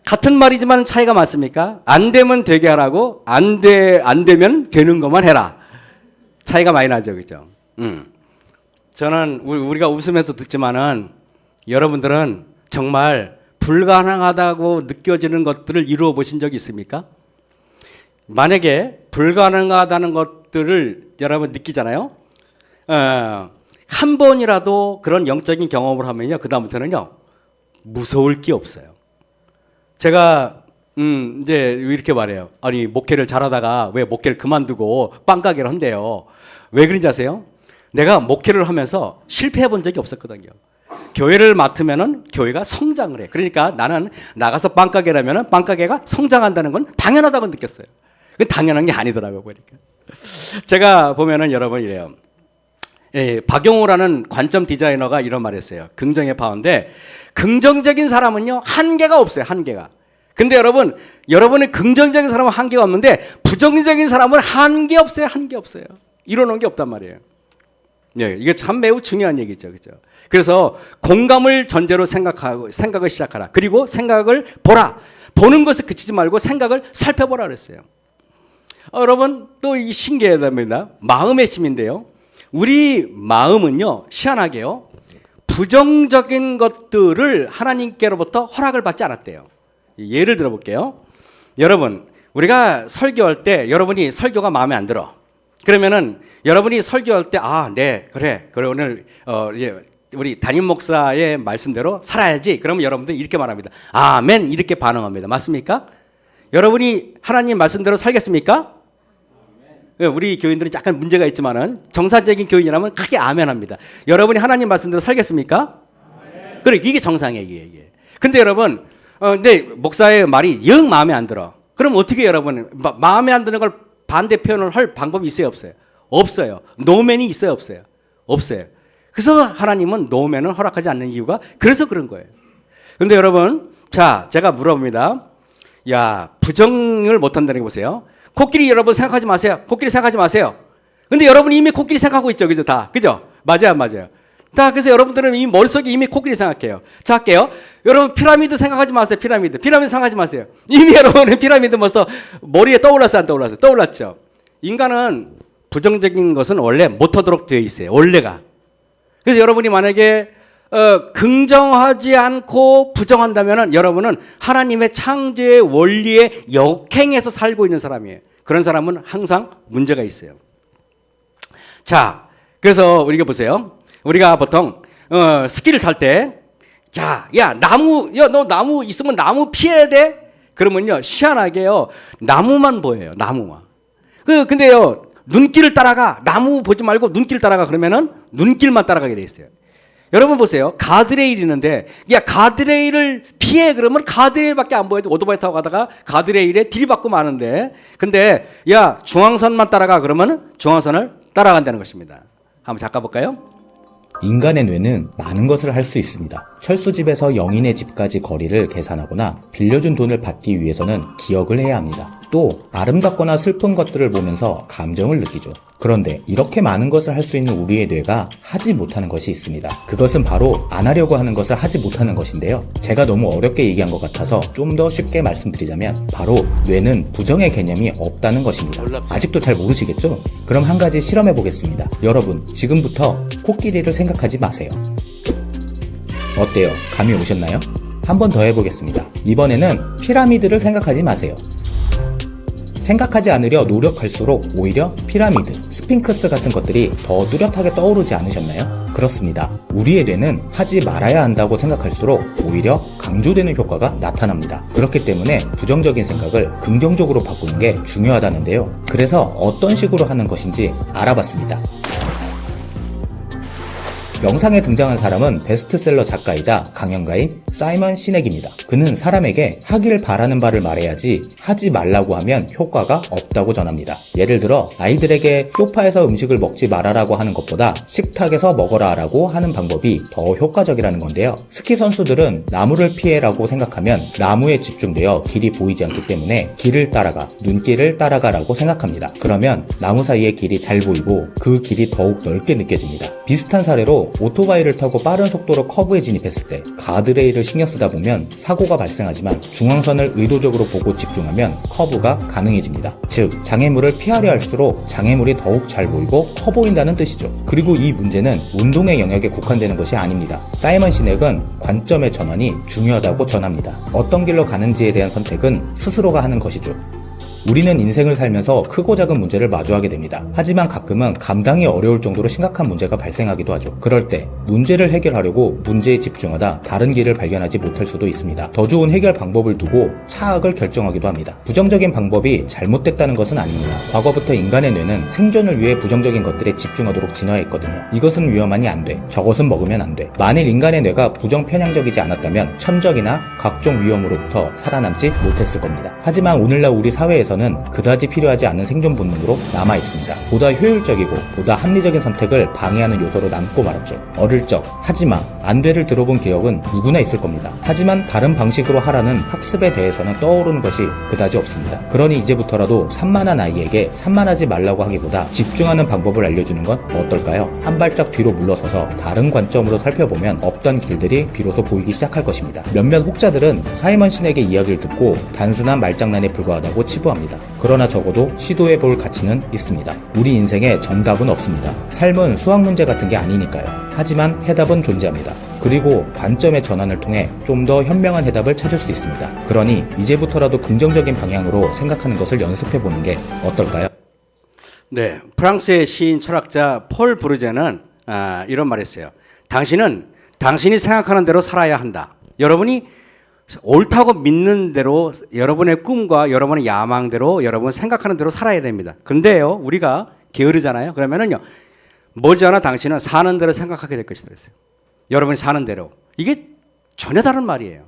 같은 말이지만 차이가 많습니까? 안 되면 되게 하라고 안 되면 되는 것만 해라. 차이가 많이 나죠. 그죠? 저는 우리가 웃으면서 듣지만은 여러분들은 정말 불가능하다고 느껴지는 것들을 이루어 보신 적이 있습니까? 만약에 불가능하다는 것들을 여러분 느끼잖아요. 한 번이라도 그런 영적인 경험을 하면요, 그 다음부터는요 무서울 게 없어요. 제가 이제 이렇게 말해요. 아니, 목회를 잘하다가 왜 목회를 그만두고 빵가게를 한대요. 왜 그런지 아세요? 내가 목회를 하면서 실패해 본 적이 없었거든요. 교회를 맡으면은 교회가 성장을 해. 그러니까 나는 나가서 빵가게를 하면은 빵가게가 성장한다는 건 당연하다고 느꼈어요. 그 당연한 게 아니더라고요, 보니까. 제가 보면은 여러분 이래요. 박용우라는 관점 디자이너가 이런 말을 했어요. 긍정의 파워인데, 긍정적인 사람은요 한계가 없어요. 한계가. 근데 여러분의 긍정적인 사람은 한계가 없는데 부정적인 사람은 한계 없어요. 한계 없어요. 이뤄놓은 게 없단 말이에요. 예, 이게 참 매우 중요한 얘기죠. 그죠? 그래서 공감을 전제로 생각을 시작하라. 그리고 생각을 보라. 보는 것을 그치지 말고 생각을 살펴보라 그랬어요. 여러분, 또 이 신기하답니다. 마음의 힘인데요. 우리 마음은요, 희한하게요, 부정적인 것들을 하나님께로부터 허락을 받지 않았대요. 예를 들어 볼게요. 여러분, 우리가 설교할 때 여러분이 설교가 마음에 안 들어. 그러면은 여러분이 설교할 때 네, 그래 오늘 우리 담임 목사의 말씀대로 살아야지. 그러면 여러분들 이렇게 말합니다. 아멘, 이렇게 반응합니다. 맞습니까? 여러분이 하나님 말씀대로 살겠습니까? 우리 교인들은 약간 문제가 있지만은 정상적인 교인이라면 크게 아멘합니다. 여러분이 하나님 말씀대로 살겠습니까? 그래, 이게 정상이에요, 이게. 근데 여러분, 근데 목사의 말이 영 마음에 안 들어. 그럼 어떻게 여러분 마음에 안 드는 걸 반대 표현을 할 방법이 있어요, 없어요? 없어요. 노맨이 있어요, 없어요? 없어요. 그래서 하나님은 노맨을 허락하지 않는 이유가 그래서 그런 거예요. 그런데 여러분, 자, 제가 물어봅니다. 야, 부정을 못한다는 게 보세요. 코끼리 여러분 생각하지 마세요. 코끼리 생각하지 마세요. 근데 여러분이 이미 코끼리 생각하고 있죠, 그죠? 다, 그죠? 맞아요, 안 맞아요? 다, 그래서 여러분들은 이 머릿속에 이미 코끼리 생각해요. 자, 할게요. 여러분, 피라미드 생각하지 마세요. 피라미드 생각하지 마세요. 이미 여러분의 피라미드 벌써 머리에 떠올랐어요, 안 떠올랐어요? 떠올랐죠. 인간은 부정적인 것은 원래 못하도록 되어 있어요, 원래가. 그래서 여러분이 만약에 긍정하지 않고 부정한다면 여러분은 하나님의 창조의 원리에 역행해서 살고 있는 사람이에요. 그런 사람은 항상 문제가 있어요. 자, 그래서 우리가 보세요. 우리가 보통 스키를 탈 때, 자, 야, 너 나무 있으면 나무 피해야 돼? 그러면요, 희한하게요, 나무만 보여요. 나무만. 근데요, 눈길을 따라가. 나무 보지 말고 눈길 따라가. 그러면은 눈길만 따라가게 돼 있어요. 여러분 보세요. 가드레일 있는데, 야, 가드레일을 피해. 그러면 가드레일밖에 안 보여도 오토바이 타고 가다가 가드레일에 들이받고 마는데, 근데 야, 중앙선만 따라가. 그러면 중앙선을 따라간다는 것입니다. 한번 잠깐 볼까요? 인간의 뇌는 많은 것을 할 수 있습니다. 철수집에서 영인의 집까지 거리를 계산하거나 빌려준 돈을 받기 위해서는 기억을 해야 합니다. 또 아름답거나 슬픈 것들을 보면서 감정을 느끼죠. 그런데 이렇게 많은 것을 할 수 있는 우리의 뇌가 하지 못하는 것이 있습니다. 그것은 바로 안 하려고 하는 것을 하지 못하는 것인데요. 제가 너무 어렵게 얘기한 것 같아서 좀 더 쉽게 말씀드리자면 바로 뇌는 부정의 개념이 없다는 것입니다. 아직도 잘 모르시겠죠? 그럼 한 가지 실험해 보겠습니다. 여러분, 지금부터 코끼리를 생각하지 마세요. 어때요? 감이 오셨나요? 한 번 더 해보겠습니다. 이번에는 피라미드를 생각하지 마세요. 생각하지 않으려 노력할수록 오히려 피라미드, 스핑크스 같은 것들이 더 뚜렷하게 떠오르지 않으셨나요? 그렇습니다. 우리의 뇌는 하지 말아야 한다고 생각할수록 오히려 강조되는 효과가 나타납니다. 그렇기 때문에 부정적인 생각을 긍정적으로 바꾸는 게 중요하다는데요. 그래서 어떤 식으로 하는 것인지 알아봤습니다. 영상에 등장한 사람은 베스트셀러 작가이자 강연가인 사이먼 시넥입니다. 그는 사람에게 하길 바라는 바를 말해야지 하지 말라고 하면 효과가 없다고 전합니다. 예를 들어 아이들에게 소파에서 음식을 먹지 말아라고 하는 것보다 식탁에서 먹어라 라고 하는 방법이 더 효과적이라는 건데요. 스키 선수들은 나무를 피해라고 생각하면 나무에 집중되어 길이 보이지 않기 때문에 길을 따라가, 눈길을 따라가라고 생각합니다. 그러면 나무 사이의 길이 잘 보이고 그 길이 더욱 넓게 느껴집니다. 비슷한 사례로 오토바이를 타고 빠른 속도로 커브에 진입했을 때 가드레일을 신경 쓰다 보면 사고가 발생하지만 중앙선을 의도적으로 보고 집중하면 커브가 가능해집니다. 즉, 장애물을 피하려 할수록 장애물이 더욱 잘 보이고 커 보인다는 뜻이죠. 그리고 이 문제는 운동의 영역에 국한되는 것이 아닙니다. 사이먼 시넥은 관점의 전환이 중요하다고 전합니다. 어떤 길로 가는지에 대한 선택은 스스로가 하는 것이죠. 우리는 인생을 살면서 크고 작은 문제를 마주하게 됩니다. 하지만 가끔은 감당이 어려울 정도로 심각한 문제가 발생하기도 하죠. 그럴 때 문제를 해결하려고 문제에 집중하다 다른 길을 발견하지 못할 수도 있습니다. 더 좋은 해결 방법을 두고 차악을 결정하기도 합니다. 부정적인 방법이 잘못됐다는 것은 아닙니다. 과거부터 인간의 뇌는 생존을 위해 부정적인 것들에 집중하도록 진화했거든요. 이것은 위험하니 안 돼. 저것은 먹으면 안 돼. 만일 인간의 뇌가 부정 편향적이지 않았다면 천적이나 각종 위험으로부터 살아남지 못했을 겁니다. 하지만 오늘날 우리 사회에서 는 그다지 필요하지 않은 생존 본능으로 남아 있습니다. 보다 효율적이고 보다 합리적인 선택을 방해하는 요소로 남고 말았죠. 어릴 적 하지마, 안 돼를 들어본 기억은 누구나 있을 겁니다. 하지만 다른 방식으로 하라는 학습에 대해서는 떠오르는 것이 그다지 없습니다. 그러니 이제부터라도 산만한 아이에게 산만하지 말라고 하기보다 집중하는 방법을 알려주는 건 어떨까요? 한 발짝 뒤로 물러서서 다른 관점으로 살펴보면 없던 길들이 비로소 보이기 시작할 것입니다. 몇몇 혹자들은 사이먼 시넥의 이야기를 듣고 단순한 말장난에 불과하다고 치부합니다. 그러나 적어도 시도해볼 가치는 있습니다. 우리 인생에 정답은 없습니다. 삶은 수학 문제 같은 게 아니니까요. 하지만 해답은 존재합니다. 그리고 관점의 전환을 통해 좀 더 현명한 해답을 찾을 수 있습니다. 그러니 이제부터라도 긍정적인 방향으로 생각하는 것을 연습해보는 게 어떨까요? 네, 프랑스의 시인 철학자 폴 브루제는 이런 말했어요. 당신은 당신이 생각하는 대로 살아야 한다. 여러분이 옳다고 믿는 대로 여러분의 꿈과 여러분의 야망대로 여러분 생각하는 대로 살아야 됩니다. 근데요, 우리가 게으르잖아요. 그러면은요, 머지않아 당신은 사는 대로 생각하게 될 것이다 그랬어요. 여러분이 사는 대로. 이게 전혀 다른 말이에요.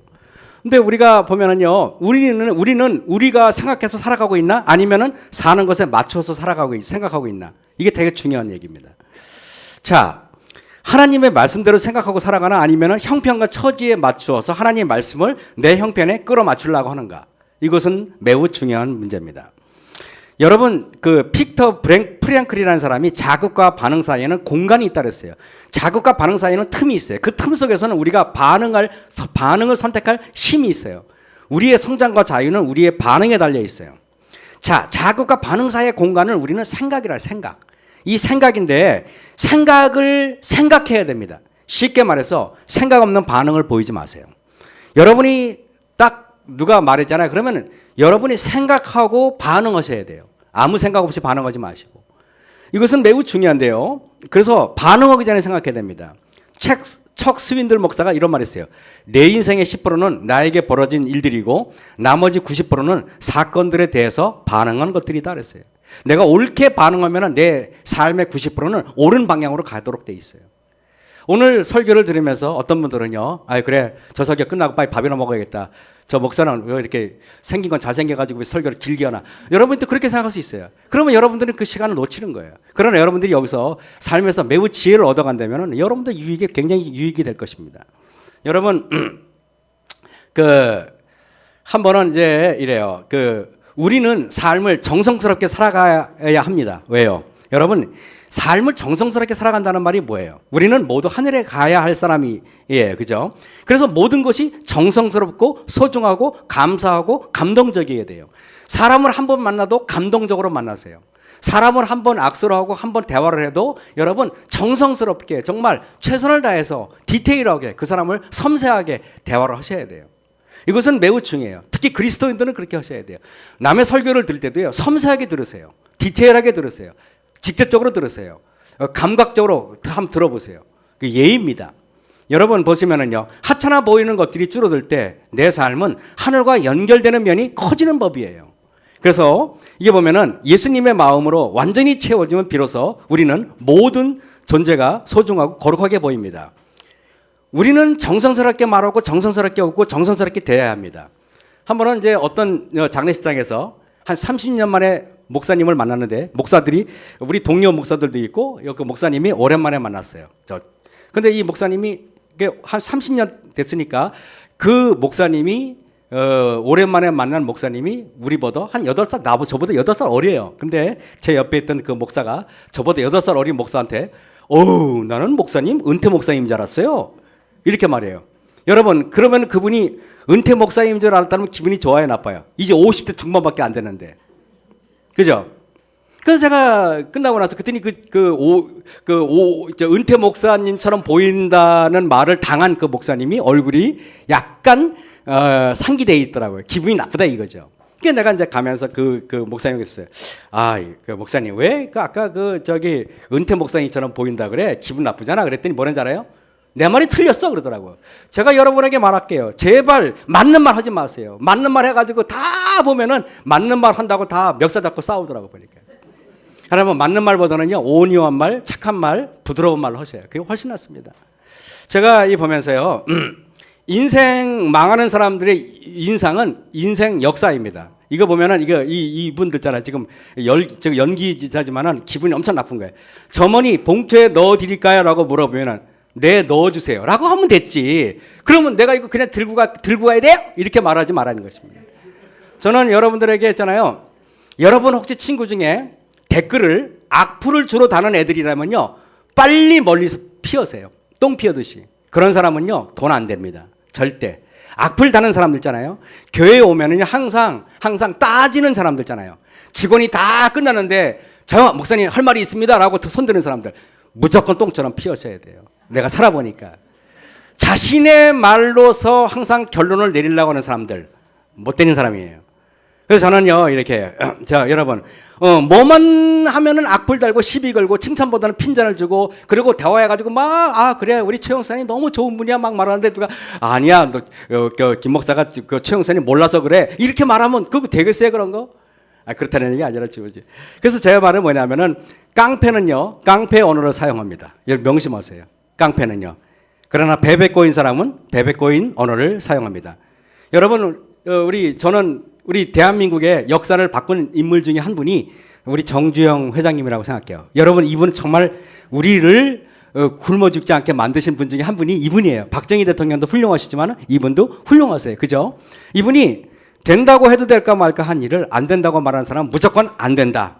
근데 우리가 보면은요, 우리는 우리가 생각해서 살아가고 있나? 아니면은 사는 것에 맞춰서 생각하고 있나? 이게 되게 중요한 얘기입니다. 자, 하나님의 말씀대로 생각하고 살아가나 아니면 형편과 처지에 맞추어서 하나님의 말씀을 내 형편에 끌어맞추려고 하는가. 이것은 매우 중요한 문제입니다. 여러분, 그 빅터 프랭클이라는 사람이 자극과 반응 사이에는 공간이 있다고 했어요. 자극과 반응 사이에는 틈이 있어요. 그 틈 속에서는 우리가 반응을 선택할 힘이 있어요. 우리의 성장과 자유는 우리의 반응에 달려 있어요. 자, 자극과 반응 사이의 공간을 우리는 생각이라 해요. 생각. 이 생각인데 생각을 생각해야 됩니다. 쉽게 말해서 생각 없는 반응을 보이지 마세요. 여러분이 딱 누가 말했잖아요. 그러면 여러분이 생각하고 반응하셔야 돼요. 아무 생각 없이 반응하지 마시고. 이것은 매우 중요한데요. 그래서 반응하기 전에 생각해야 됩니다. 척 스윈들 목사가 이런 말 했어요. 내 인생의 10%는 나에게 벌어진 일들이고 나머지 90%는 사건들에 대해서 반응한 것들이다 그랬어요. 내가 옳게 반응하면 내 삶의 90%는 옳은 방향으로 가도록 돼 있어요. 오늘 설교를 들으면서 어떤 분들은요, 아 그래 저 설교 끝나고 빨리 밥이나 먹어야겠다. 저 목사는 왜 이렇게 생긴 건 잘생겨가지고 왜 설교를 길게 하나. 여러분도 그렇게 생각할 수 있어요. 그러면 여러분들은 그 시간을 놓치는 거예요. 그러나 여러분들이 여기서 삶에서 매우 지혜를 얻어간다면 여러분들 유익이 굉장히 유익이 될 것입니다. 여러분 한 번은 이제 이래요. 우리는 삶을 정성스럽게 살아가야 합니다. 왜요? 여러분 삶을 정성스럽게 살아간다는 말이 뭐예요? 우리는 모두 하늘에 가야 할 사람이에요. 그죠? 그래서 모든 것이 정성스럽고 소중하고 감사하고 감동적이어야 돼요. 사람을 한 번 만나도 감동적으로 만나세요. 사람을 한 번 악수를 하고 한 번 대화를 해도 여러분 정성스럽게 정말 최선을 다해서 디테일하게 그 사람을 섬세하게 대화를 하셔야 돼요. 이것은 매우 중요해요. 특히 그리스도인들은 그렇게 하셔야 돼요. 남의 설교를 들을 때도요. 섬세하게 들으세요. 디테일하게 들으세요. 직접적으로 들으세요. 감각적으로 한번 들어보세요. 그 예의입니다. 여러분 보시면은요. 하찮아 보이는 것들이 줄어들 때 내 삶은 하늘과 연결되는 면이 커지는 법이에요. 그래서 이게 보면은 예수님의 마음으로 완전히 채워지면 비로소 우리는 모든 존재가 소중하고 거룩하게 보입니다. 우리는 정성스럽게 말하고 정성스럽게 웃고 정성스럽게 대해야 합니다. 한 번은 이제 어떤 장례식장에서 한 30년 만에 목사님을 만났는데 목사들이 우리 동료 목사들도 있고 그 목사님이 오랜만에 만났어요. 근데 이 목사님이 한 30년 됐으니까 그 목사님이 오랜만에 만난 목사님이 우리보다 한 8살 저보다 8살 어려요. 근데 제 옆에 있던 그 목사가 저보다 8살 어린 목사한테 나는 목사님 은퇴 목사님인 줄 알았어요. 이렇게 말해요. 여러분 그러면 그분이 은퇴 목사님인 줄 알았다면 기분이 좋아요 나빠요? 이제 50대 중반밖에 안 됐는데. 그죠? 그래서 제가 끝나고 나서 그랬더니 은퇴 목사님처럼 보인다는 말을 당한 그 목사님이 얼굴이 약간 상기되어 있더라고요. 기분이 나쁘다 이거죠. 그러니까 내가 이제 가면서 그 목사님에게 했어요. 그 목사님 왜 아까 은퇴 목사님처럼 보인다 그래? 기분 나쁘잖아. 그랬더니 뭐라는지 알아요? 내 말이 틀렸어 그러더라고요. 제가 여러분에게 말할게요. 제발 맞는 말 하지 마세요. 맞는 말 해가지고 다 보면은 맞는 말 한다고 다 멱살 잡고 싸우더라고 보니까. 여러분 맞는 말보다는요 온유한 말, 착한 말, 부드러운 말을 하세요. 그게 훨씬 낫습니다. 제가 이 보면서요 인생 망하는 사람들의 인상은 인생 역사입니다. 이거 보면은 이분들 있잖아요. 지금 연기자지만은 기분이 엄청 나쁜 거예요. 점원이 봉투에 넣어드릴까요?라고 물어보면은 네 넣어주세요 라고 하면 됐지. 그러면 내가 이거 그냥 들고 가야 돼요? 이렇게 말하지 말라는 것입니다. 저는 여러분들에게 했잖아요. 여러분 혹시 친구 중에 댓글을 악플을 주로 다는 애들이라면요 빨리 멀리서 피하세요. 똥 피하듯이. 그런 사람은요 돈 안 됩니다. 절대. 악플 다는 사람들 있잖아요. 교회에 오면은 항상 따지는 사람들 있잖아요. 직원이 다 끝났는데 저 목사님 할 말이 있습니다 라고 손드는 사람들 무조건 똥처럼 피하셔야 돼요. 내가 살아보니까 자신의 말로서 항상 결론을 내리려고 하는 사람들 못되는 사람이에요. 그래서 저는요 이렇게 자 여러분 뭐만 하면은 악플 달고 시비 걸고 칭찬보다는 핀잔을 주고 그리고 대화해가지고 막 그래 우리 최 형사님 너무 좋은 분이야 막 말하는데 누가 아니야 김 목사가 최 형사님 몰라서 그래 이렇게 말하면 그거 되겠어요 그런 거? 그렇다는 얘기 아니라 지우지. 그래서 제 말은 뭐냐면은 깡패는요 깡패 언어를 사용합니다. 여러분 명심하세요. 깡패는요. 그러나 베베꼬인 사람은 베베꼬인 언어를 사용합니다. 여러분 저는 우리 대한민국의 역사를 바꾼 인물 중에 한 분이 우리 정주영 회장님이라고 생각해요. 여러분 이분은 정말 우리를 굶어 죽지 않게 만드신 분 중에 한 분이 이분이에요. 박정희 대통령도 훌륭하시지만 이분도 훌륭하세요. 그죠? 이분이 된다고 해도 될까 말까 한 일을 안 된다고 말하는 사람은 무조건 안 된다.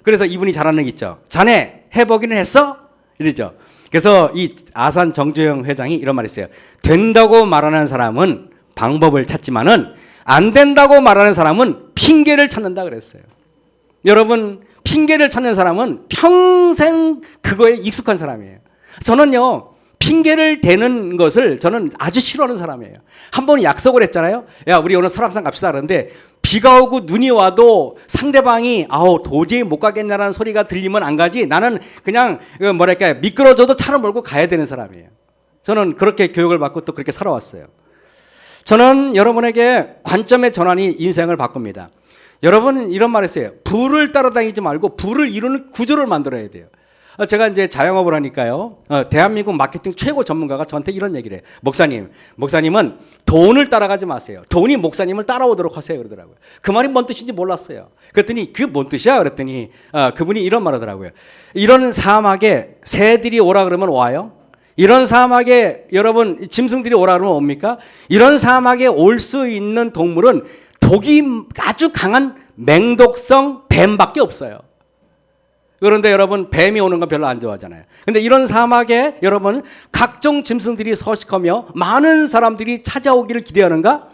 그래서 이분이 잘하는 게 있죠. 자네 해보기는 했어? 이러죠. 그래서 이 아산 정주영 회장이 이런 말을 했어요. 된다고 말하는 사람은 방법을 찾지만은 안 된다고 말하는 사람은 핑계를 찾는다 그랬어요. 여러분 핑계를 찾는 사람은 평생 그거에 익숙한 사람이에요. 저는요 핑계를 대는 것을 저는 아주 싫어하는 사람이에요. 한 번 약속을 했잖아요. 야 우리 오늘 설악산 갑시다 그러는데 비가 오고 눈이 와도 상대방이 도저히 못 가겠냐라는 소리가 들리면 안 가지. 나는 그냥 미끄러져도 차를 몰고 가야 되는 사람이에요. 저는 그렇게 교육을 받고 또 그렇게 살아왔어요. 저는 여러분에게 관점의 전환이 인생을 바꿉니다. 여러분 이런 말 했어요. 부를 따라다니지 말고 부를 이루는 구조를 만들어야 돼요. 제가 이제 자영업을 하니까요. 대한민국 마케팅 최고 전문가가 저한테 이런 얘기를 해요. 목사님은 돈을 따라가지 마세요. 돈이 목사님을 따라오도록 하세요. 그러더라고요. 그 말이 뭔 뜻인지 몰랐어요. 그랬더니 그게 뭔 뜻이야? 그랬더니 그분이 이런 말 하더라고요. 이런 사막에 새들이 오라 그러면 와요? 이런 사막에 여러분 짐승들이 오라 그러면 옵니까? 이런 사막에 올 수 있는 동물은 독이 아주 강한 맹독성 뱀밖에 없어요. 그런데 여러분 뱀이 오는 건 별로 안 좋아하잖아요. 근데 이런 사막에 여러분 각종 짐승들이 서식하며 많은 사람들이 찾아오기를 기대하는가?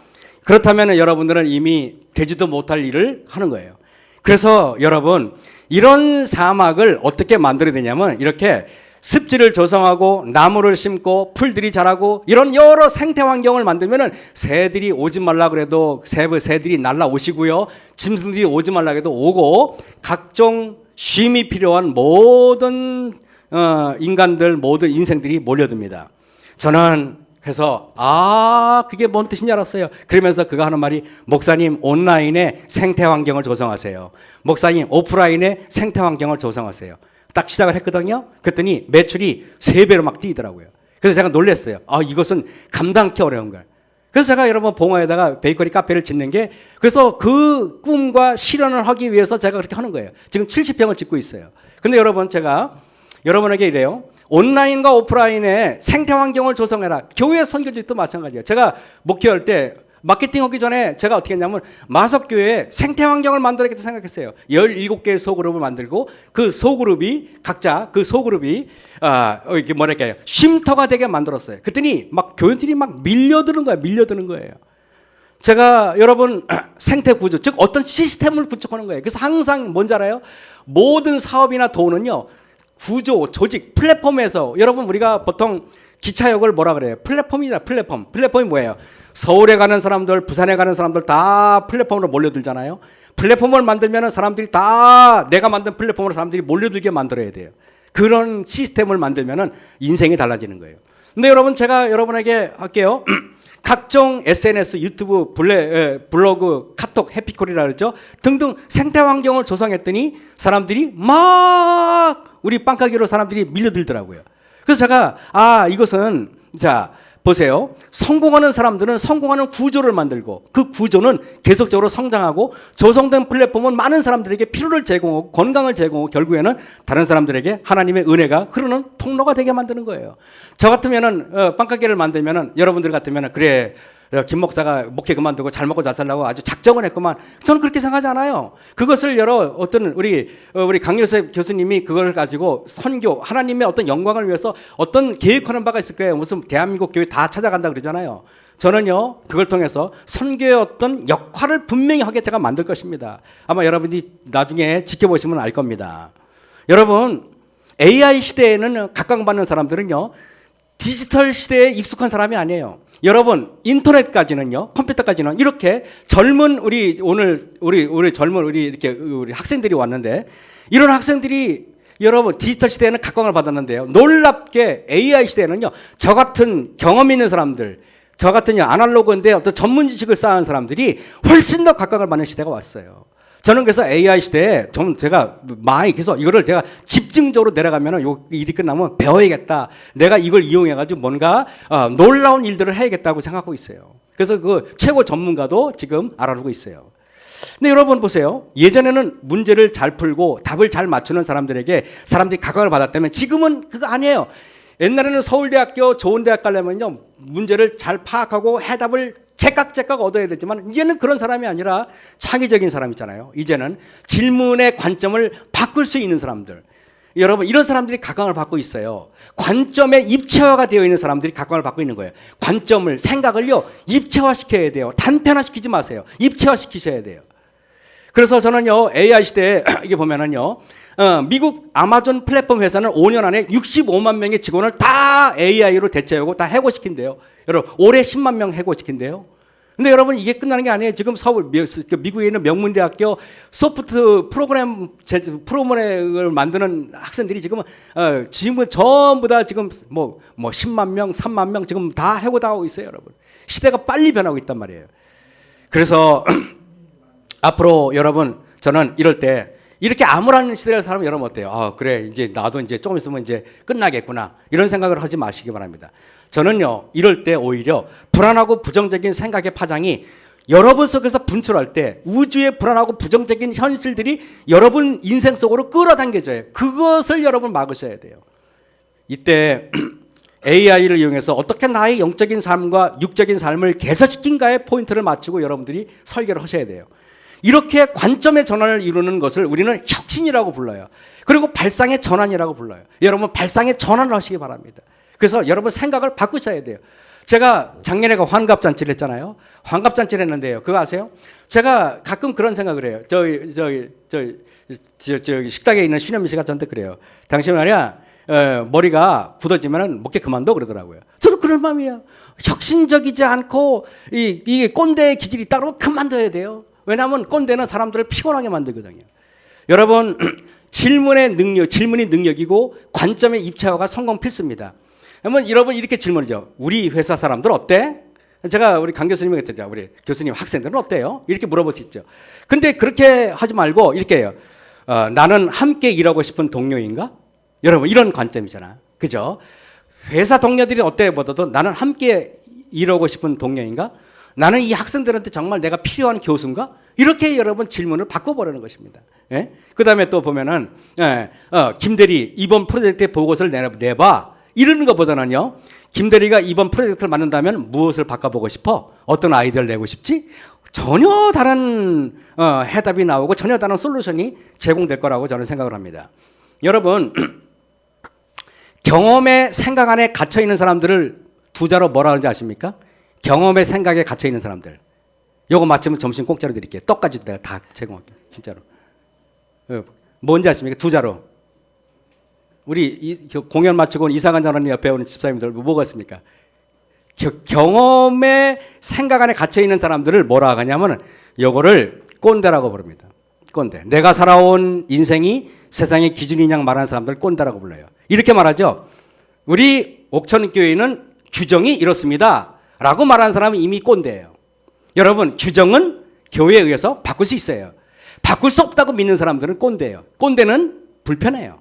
그렇다면 여러분들은 이미 되지도 못할 일을 하는 거예요. 그래서 여러분 이런 사막을 어떻게 만들어야 되냐면 이렇게 습지를 조성하고 나무를 심고 풀들이 자라고 이런 여러 생태 환경을 만들면은 새들이 오지 말라 그래도 새들이 날라오시고요. 짐승들이 오지 말라 그래도 오고 각종 쉼이 필요한 모든 인간들 모든 인생들이 몰려듭니다. 저는 그래서 그게 뭔 뜻인지 알았어요. 그러면서 그가 하는 말이 목사님 온라인에 생태 환경을 조성하세요. 목사님 오프라인에 생태 환경을 조성하세요. 딱 시작을 했거든요. 그랬더니 매출이 3배로 막 뛰더라고요. 그래서 제가 놀랐어요. 이것은 감당하기 어려운 거예요. 그래서 제가 여러분 봉화에다가 베이커리 카페를 짓는 게 그래서 그 꿈과 실현을 하기 위해서 제가 그렇게 하는 거예요. 지금 70평을 짓고 있어요. 근데 여러분 제가 여러분에게 이래요. 온라인과 오프라인의 생태 환경을 조성해라. 교회 선교직도 마찬가지예요. 제가 목회할 때 마케팅 하기 전에 제가 어떻게 했냐면 마석교회에 생태 환경을 만들어야겠다 생각했어요. 17개의 소그룹을 만들고 그 소그룹이 각자 그 소그룹이 이게 뭐랄까요? 쉼터가 되게 만들었어요. 그랬더니 막 교인들이 막 밀려드는 거예요. 제가 여러분 생태 구조 즉 어떤 시스템을 구축하는 거예요. 그래서 항상 뭔지 알아요? 모든 사업이나 돈은요. 구조, 조직, 플랫폼에서 여러분 우리가 보통 기차역을 뭐라 그래요? 플랫폼이다. 플랫폼이 뭐예요? 서울에 가는 사람들, 부산에 가는 사람들 다 플랫폼으로 몰려들잖아요. 플랫폼을 만들면 사람들이 다 내가 만든 플랫폼으로 사람들이 몰려들게 만들어야 돼요. 그런 시스템을 만들면 인생이 달라지는 거예요. 근데 여러분 제가 여러분에게 할게요. 각종 SNS, 유튜브, 블로그, 카톡, 해피콜이라 그러죠. 등등 생태 환경을 조성했더니 사람들이 막 우리 빵가게로 사람들이 밀려들더라고요. 그래서 제가 이것은 자 보세요. 성공하는 사람들은 성공하는 구조를 만들고 그 구조는 계속적으로 성장하고 조성된 플랫폼은 많은 사람들에게 필요를 제공하고 건강을 제공하고 결국에는 다른 사람들에게 하나님의 은혜가 흐르는 통로가 되게 만드는 거예요. 저 같으면은 빵가게를 만들면은 여러분들 같으면은 그래 김 목사가 목회 그만두고 잘 먹고 잘 살라고 아주 작정을 했구만. 저는 그렇게 생각하지 않아요. 그것을 어떤 우리 강요셉 교수님이 그걸 가지고 선교 하나님의 어떤 영광을 위해서 어떤 계획하는 바가 있을 거예요. 무슨 대한민국 교회 다 찾아간다 그러잖아요. 저는요 그걸 통해서 선교의 어떤 역할을 분명히 하게 제가 만들 것입니다. 아마 여러분이 나중에 지켜보시면 알 겁니다. 여러분 AI 시대에는 각광받는 사람들은요 디지털 시대에 익숙한 사람이 아니에요. 여러분 인터넷까지는요 컴퓨터까지는 이렇게 젊은 우리 학생들이 왔는데 이런 학생들이 여러분 디지털 시대에는 각광을 받았는데요 놀랍게 AI 시대에는요 저 같은 경험 있는 사람들 저 같은 아날로그인데 어떤 전문 지식을 쌓은 사람들이 훨씬 더 각광을 받는 시대가 왔어요. 저는 그래서 AI 시대에 제가 많이 그래서 이거를 제가 집중적으로 내려가면 요 일이 끝나면 배워야겠다. 내가 이걸 이용해가지고 뭔가 놀라운 일들을 해야겠다고 생각하고 있어요. 그래서 그 최고 전문가도 지금 알아두고 있어요. 근데 여러분 보세요. 예전에는 문제를 잘 풀고 답을 잘 맞추는 사람들에게 사람들이 각광을 받았다면 지금은 그거 아니에요. 옛날에는 서울대학교 좋은 대학 가려면요 문제를 잘 파악하고 해답을 제깍제깍 얻어야 되지만 이제는 그런 사람이 아니라 창의적인 사람 있잖아요. 이제는 질문의 관점을 바꿀 수 있는 사람들. 여러분 이런 사람들이 각광을 받고 있어요. 관점에 입체화가 되어 있는 사람들이 각광을 받고 있는 거예요. 관점을 생각을요 입체화시켜야 돼요. 단편화시키지 마세요. 입체화시키셔야 돼요. 그래서 저는요 AI 시대에 이게 보면은요 미국 아마존 플랫폼 회사는 5년 안에 65만 명의 직원을 다 AI로 대체하고 다 해고시킨대요. 여러분 올해 10만 명 해고시킨대요. 근데 여러분 이게 끝나는 게 아니에요. 지금 미국에 있는 명문대학교 소프트 프로그램을 만드는 학생들이 지금 전부 다 지금 뭐 10만 명, 3만 명 지금 다 해고당하고 있어요, 여러분. 시대가 빨리 변하고 있단 말이에요. 그래서 앞으로 여러분 저는 이럴 때 이렇게 암울한 시대를 살면 여러분 어때요? 아, 그래, 이제 나도 이제 조금 있으면 이제 끝나겠구나. 이런 생각을 하지 마시기 바랍니다. 저는요, 이럴 때 오히려 불안하고 부정적인 생각의 파장이 여러분 속에서 분출할 때 우주의 불안하고 부정적인 현실들이 여러분 인생 속으로 끌어당겨져요. 그것을 여러분 막으셔야 돼요. 이때 AI를 이용해서 어떻게 나의 영적인 삶과 육적인 삶을 개선시킨가에 포인트를 맞추고 여러분들이 설계를 하셔야 돼요. 이렇게 관점의 전환을 이루는 것을 우리는 혁신이라고 불러요. 그리고 발상의 전환이라고 불러요. 여러분 발상의 전환을 하시기 바랍니다. 그래서 여러분 생각을 바꾸셔야 돼요. 제가 작년에 환갑잔치를 했잖아요. 환갑잔치를 했는데요. 그거 아세요? 제가 가끔 그런 생각을 해요. 저기 식당에 있는 신현미 씨가 저한테 그래요. 당신 말이야, 머리가 굳어지면 먹게 그만둬 그러더라고요. 저도 그런 마음이에요. 혁신적이지 않고 이게 꼰대의 기질이 있다 그러면 그만둬야 돼요. 왜냐하면 꼰대는 사람들을 피곤하게 만들거든요. 여러분, 질문이 능력이고 관점의 입체화가 성공 필수입니다. 그러면 여러분 이렇게 질문이죠. 우리 회사 사람들 어때? 제가 우리 강 교수님에게 했죠. 우리 교수님 학생들은 어때요? 이렇게 물어볼 수 있죠. 근데 그렇게 하지 말고 이렇게 해요. 나는 함께 일하고 싶은 동료인가? 여러분 이런 관점이잖아. 그죠? 회사 동료들이 어때 보다도 나는 함께 일하고 싶은 동료인가? 나는 이 학생들한테 정말 내가 필요한 교수인가? 이렇게 여러분 질문을 바꿔보라는 것입니다. 예? 그 다음에 또 보면은 김대리 이번 프로젝트의 보고서를 내봐. 이러는 것보다는요. 김대리가 이번 프로젝트를 만든다면 무엇을 바꿔보고 싶어? 어떤 아이디어를 내고 싶지? 전혀 다른 해답이 나오고 전혀 다른 솔루션이 제공될 거라고 저는 생각을 합니다. 여러분 경험의 생각 안에 갇혀있는 사람들을 두 자로 뭐라 하는지 아십니까? 경험의 생각에 갇혀있는 사람들. 요거 맞추면 점심 공짜로 드릴게요. 떡까지 내가 다 제공할게요. 진짜로. 뭔지 아십니까? 두 자로. 우리 공연 마치고 이상한 전원이 옆에 오는 집사님들 뭐가 있습니까? 경험의 생각 안에 갇혀있는 사람들을 뭐라 하냐면 요거를 꼰대라고 부릅니다. 꼰대. 내가 살아온 인생이 세상의 기준인 양 말하는 사람들 꼰대라고 불러요. 이렇게 말하죠. 우리 옥천교회는 규정이 이렇습니다. 라고 말하는 사람은 이미 꼰대예요. 여러분 규정은 교회에 의해서 바꿀 수 있어요. 바꿀 수 없다고 믿는 사람들은 꼰대예요. 꼰대는 불편해요.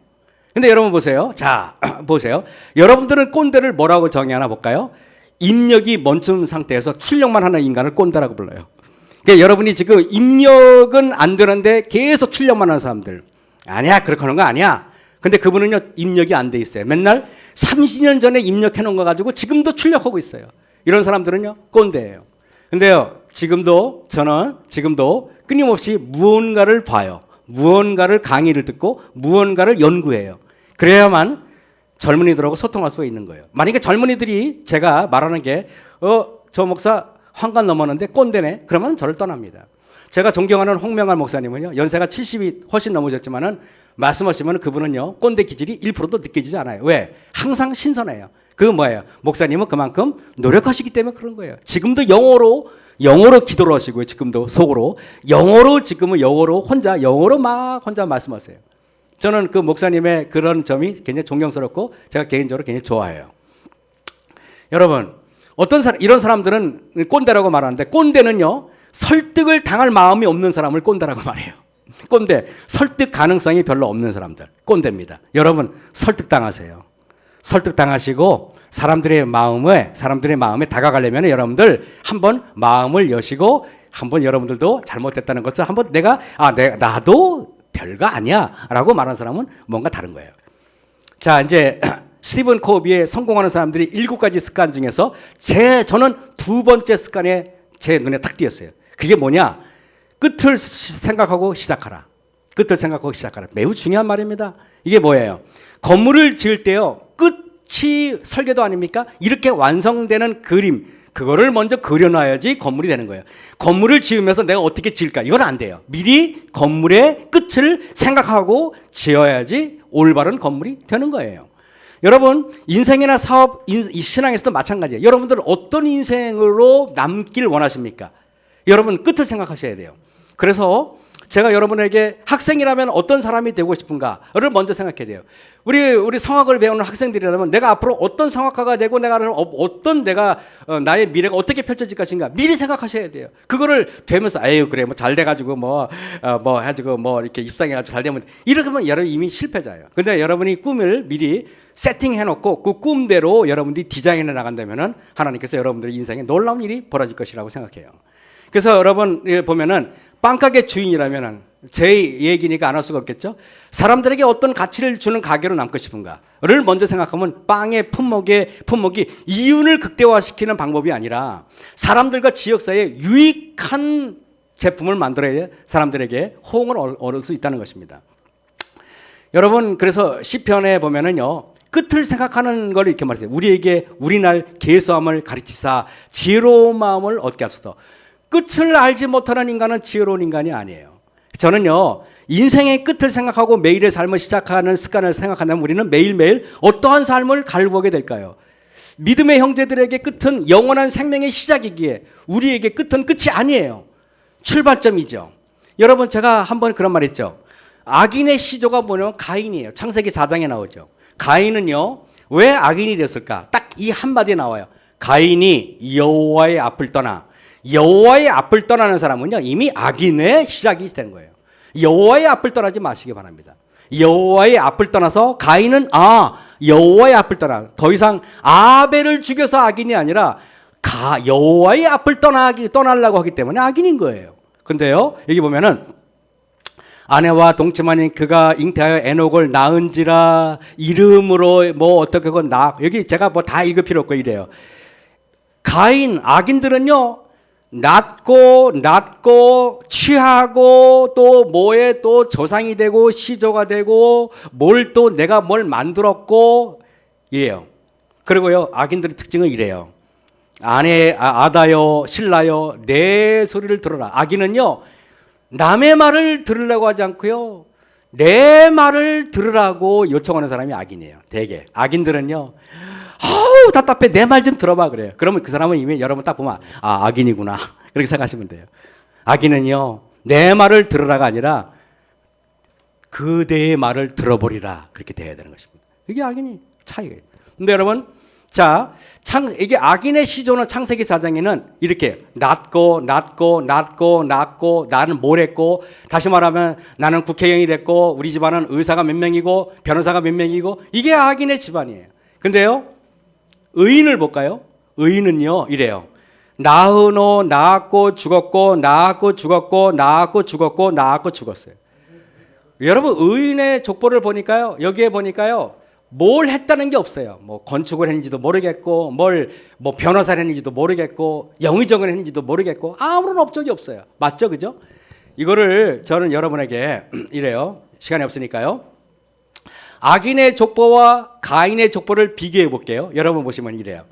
근데 여러분 보세요. 자, 보세요. 여러분들은 꼰대를 뭐라고 정의하나 볼까요? 입력이 멈춘 상태에서 출력만 하는 인간을 꼰대라고 불러요. 그러니까 여러분이 지금 입력은 안 되는데 계속 출력만 하는 사람들. 아니야, 그렇게 하는 거 아니야. 근데 그분은요, 입력이 안 돼 있어요. 맨날 30년 전에 입력해 놓은 거 가지고 지금도 출력하고 있어요. 이런 사람들은요, 꼰대예요. 근데요, 저는 지금도 끊임없이 무언가를 봐요. 무언가를 강의를 듣고 무언가를 연구해요. 그래야만 젊은이들하고 소통할 수 있는 거예요. 만약에 젊은이들이 제가 말하는 게 저 목사 환갑 넘었는데 꼰대네. 그러면 저를 떠납니다. 제가 존경하는 홍명환 목사님은요. 연세가 70이 훨씬 넘으셨지만은 말씀하시면 그분은요. 꼰대 기질이 1%도 느껴지지 않아요. 왜? 항상 신선해요. 그 뭐예요? 목사님은 그만큼 노력하시기 때문에 그런 거예요. 지금도 영어로 기도를 하시고요. 지금도 속으로 지금은 영어로 막 혼자 말씀하세요. 저는 그 목사님의 그런 점이 굉장히 존경스럽고 제가 개인적으로 굉장히 좋아해요. 여러분 이런 사람들은 꼰대라고 말하는데 꼰대는요 설득을 당할 마음이 없는 사람을 꼰대라고 말해요. 꼰대 설득 가능성이 별로 없는 사람들 꼰대입니다. 여러분 설득당하세요. 설득당하시고 사람들의 마음에 다가가려면 여러분들 한번 마음을 여시고 한번 여러분들도 잘못됐다는 것을 한번 나도 별거 아니야 라고 말하는 사람은 뭔가 다른 거예요. 자, 이제 스티븐 코비의 성공하는 사람들이 7가지 습관 중에서 저는 두 번째 습관에 제 눈에 탁 띄었어요. 그게 뭐냐? 끝을 생각하고 시작하라. 매우 중요한 말입니다. 이게 뭐예요? 건물을 지을 때요. 끝이 설계도 아닙니까? 이렇게 완성되는 그림, 그거를 먼저 그려놔야지 건물이 되는 거예요. 건물을 지으면서 내가 어떻게 지을까? 이건 안 돼요. 미리 건물의 끝을 생각하고 지어야지 올바른 건물이 되는 거예요. 여러분 인생이나 사업, 신앙에서도 마찬가지예요. 여러분들은 어떤 인생으로 남길 원하십니까? 여러분 끝을 생각하셔야 돼요. 그래서 제가 여러분에게 학생이라면 어떤 사람이 되고 싶은가를 먼저 생각해야 돼요. 우리 성악을 배우는 학생들이라면 내가 앞으로 어떤 성악가가 되고 내가 나의 미래가 어떻게 펼쳐질 것인가 미리 생각하셔야 돼요. 그거를 되면서 에휴 그래 뭐 잘 돼가지고 뭐 해가지고 뭐 이렇게 입상해가지고 잘 되면 이렇게 하면 여러분 이미 실패자예요. 근데 여러분이 꿈을 미리 세팅해놓고 그 꿈대로 여러분들이 디자인해 나간다면은 하나님께서 여러분들의 인생에 놀라운 일이 벌어질 것이라고 생각해요. 그래서 여러분 보면은 빵가게 주인이라면은 제 얘기니까 안 할 수가 없겠죠. 사람들에게 어떤 가치를 주는 가게로 남고 싶은가를 먼저 생각하면 빵의 품목이 이윤을 극대화시키는 방법이 아니라 사람들과 지역사회에 유익한 제품을 만들어야 사람들에게 호응을 얻을 수 있다는 것입니다. 여러분 그래서 시편에 보면은요. 끝을 생각하는 걸 이렇게 말했어요. 우리에게 우리날 계수함을 가르치사 지혜로운 마음을 얻게 하소서. 끝을 알지 못하는 인간은 지혜로운 인간이 아니에요. 저는요 인생의 끝을 생각하고 매일의 삶을 시작하는 습관을 생각한다면 우리는 매일매일 어떠한 삶을 갈구하게 될까요? 믿음의 형제들에게 끝은 영원한 생명의 시작이기에 우리에게 끝은 끝이 아니에요. 출발점이죠. 여러분 제가 한번 그런 말 했죠. 악인의 시조가 뭐냐면 가인이에요. 창세기 4장에 나오죠. 가인은요 왜 악인이 됐을까? 딱 이 한마디에 나와요. 가인이 여호와의 앞을 떠나. 여호와의 앞을 떠나는 사람은요 이미 악인의 시작이 된 거예요. 여호와의 앞을 떠나지 마시기 바랍니다. 여호와의 앞을 떠나서 가인은 여호와의 앞을 떠나 더 이상 아벨을 죽여서 악인이 아니라 여호와의 앞을 떠나려고 하기 때문에 악인인 거예요. 근데요 여기 보면은 아내와 동침하니 그가 잉태하여 에녹을 낳은지라 이름으로 뭐 어떻게 그건 여기 제가 뭐 다 읽을 필요 없고 이래요. 가인 악인들은요 낳고 취하고 또 뭐에 또 조상이 되고 시조가 되고 내가 뭘 만들었고 이래요. 그리고요 악인들의 특징은 이래요. 아다요 신라요 내 소리를 들어라. 악인은요 남의 말을 들으려고 하지 않고요 내 말을 들으라고 요청하는 사람이 악인이에요. 대개 악인들은요 답답해 내 말 좀 들어봐 그래요. 그러면 그 사람은 이미 여러분 딱 보면 악인이구나 그렇게 생각하시면 돼요. 악인은요 내 말을 들으라가 아니라 그대의 말을 들어보리라 그렇게 돼야 되는 것입니다. 이게 악인이 차이예요. 근데 여러분 이게 악인의 시조는 창세기 4장에는 이렇게 낳고 나는 뭘 했고 다시 말하면 나는 국회의원이 됐고 우리 집안은 의사가 몇 명이고 변호사가 몇 명이고 이게 악인의 집안이에요. 근데요 의인을 볼까요? 의인은요 이래요. 낳았고 죽었고 죽었어요. 여러분 의인의 족보를 보니까요 여기에 보니까요 뭘 했다는 게 없어요. 뭐 건축을 했는지도 모르겠고 뭐 변호사를 했는지도 모르겠고 영의정을 했는지도 모르겠고 아무런 업적이 없어요. 맞죠? 그죠? 이거를 저는 여러분에게 이래요. 시간이 없으니까요. 악인의 족보와 가인의 족보를 비교해 볼게요. 여러분 보시면 이래요.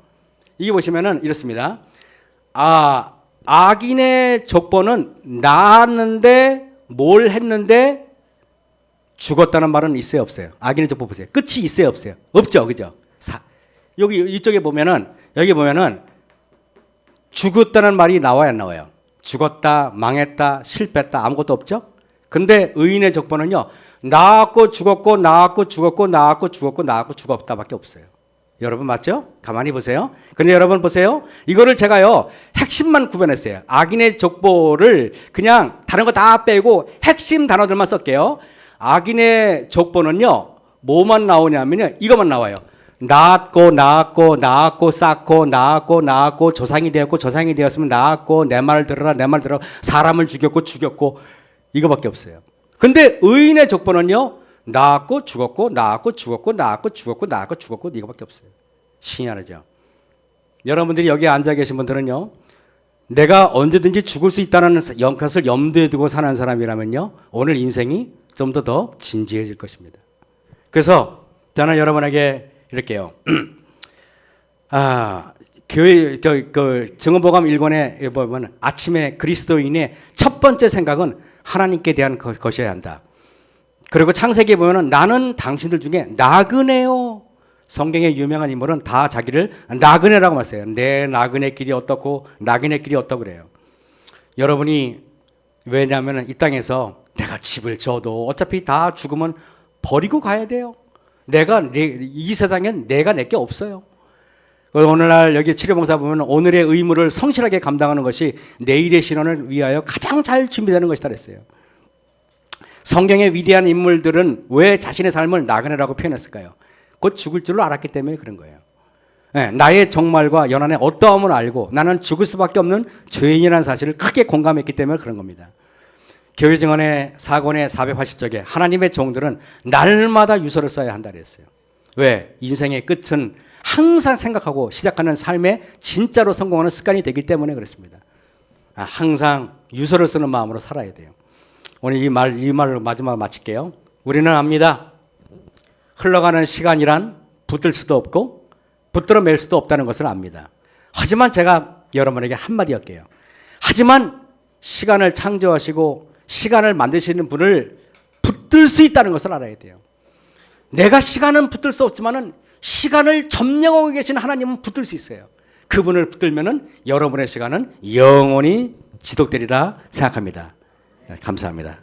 이게 보시면은 이렇습니다. 악인의 족보는 낳았는데 뭘 했는데 죽었다는 말은 있어요 없어요? 악인의 족보 보세요. 끝이 있어요 없어요? 없죠. 그죠? 여기 이쪽에 보면은 여기 보면은 죽었다는 말이 나와야 안 나와요? 죽었다, 망했다, 실패했다 아무것도 없죠? 근데 의인의 족보는요 낳았고 죽었고 죽었다밖에 없어요. 여러분 맞죠? 가만히 보세요. 근데 여러분 보세요. 이거를 제가요 핵심만 구별했어요. 악인의 족보를 그냥 다른 거 다 빼고 핵심 단어들만 쓸게요. 악인의 족보는요 뭐만 나오냐면요 이것만 나와요. 낳았고 쌓고 조상이 되었으면 낳았고 내 말을 들어라 사람을 죽였고 이거밖에 없어요. 근데 의인의 족보는요 낳았고 죽었고 이거밖에 없어요. 신기하죠? 여러분들이 여기 앉아 계신 분들은요 내가 언제든지 죽을 수 있다는 것을 염두에 두고 사는 사람이라면요 오늘 인생이 좀 더 진지해질 것입니다. 그래서 저는 여러분에게 이렇게요. 교회 증언보감 1권에 보면 아침에 그리스도인의 첫 번째 생각은 하나님께 대한 것이어야 한다. 그리고 창세기에 보면은 나는 당신들 중에 나그네요. 성경의 유명한 인물은 다 자기를 나그네라고 말해요. 내 나그네 길이 어떻고 나그네 길이 어떻고 그래요. 여러분이 왜냐하면 이 땅에서 내가 집을 져도 어차피 다 죽으면 버리고 가야 돼요. 이 세상엔 내가 내게 없어요. 오늘날 여기 치료봉사 보면 오늘의 의무를 성실하게 감당하는 것이 내일의 신원을 위하여 가장 잘 준비되는 것이다 그랬어요. 성경의 위대한 인물들은 왜 자신의 삶을 나그네라고 표현했을까요? 곧 죽을 줄을 알았기 때문에 그런 거예요. 나의 종말과 연한의 어떠함을 알고 나는 죽을 수밖에 없는 죄인이라는 사실을 크게 공감했기 때문에 그런 겁니다. 교회 증언의 4권의 480쪽에 하나님의 종들은 날마다 유서를 써야 한다 그랬어요. 왜? 인생의 끝은 항상 생각하고 시작하는 삶에 진짜로 성공하는 습관이 되기 때문에 그렇습니다. 항상 유서를 쓰는 마음으로 살아야 돼요. 오늘 이 말을 마지막으로 마칠게요. 우리는 압니다. 흘러가는 시간이란 붙들 수도 없고 붙들어맬 수도 없다는 것을 압니다. 하지만 제가 여러분에게 한마디 할게요. 하지만 시간을 창조하시고 시간을 만드시는 분을 붙들 수 있다는 것을 알아야 돼요. 내가 시간은 붙들 수 없지만은 시간을 점령하고 계신 하나님은 붙들 수 있어요. 그분을 붙들면은 여러분의 시간은 영원히 지속되리라 생각합니다. 감사합니다.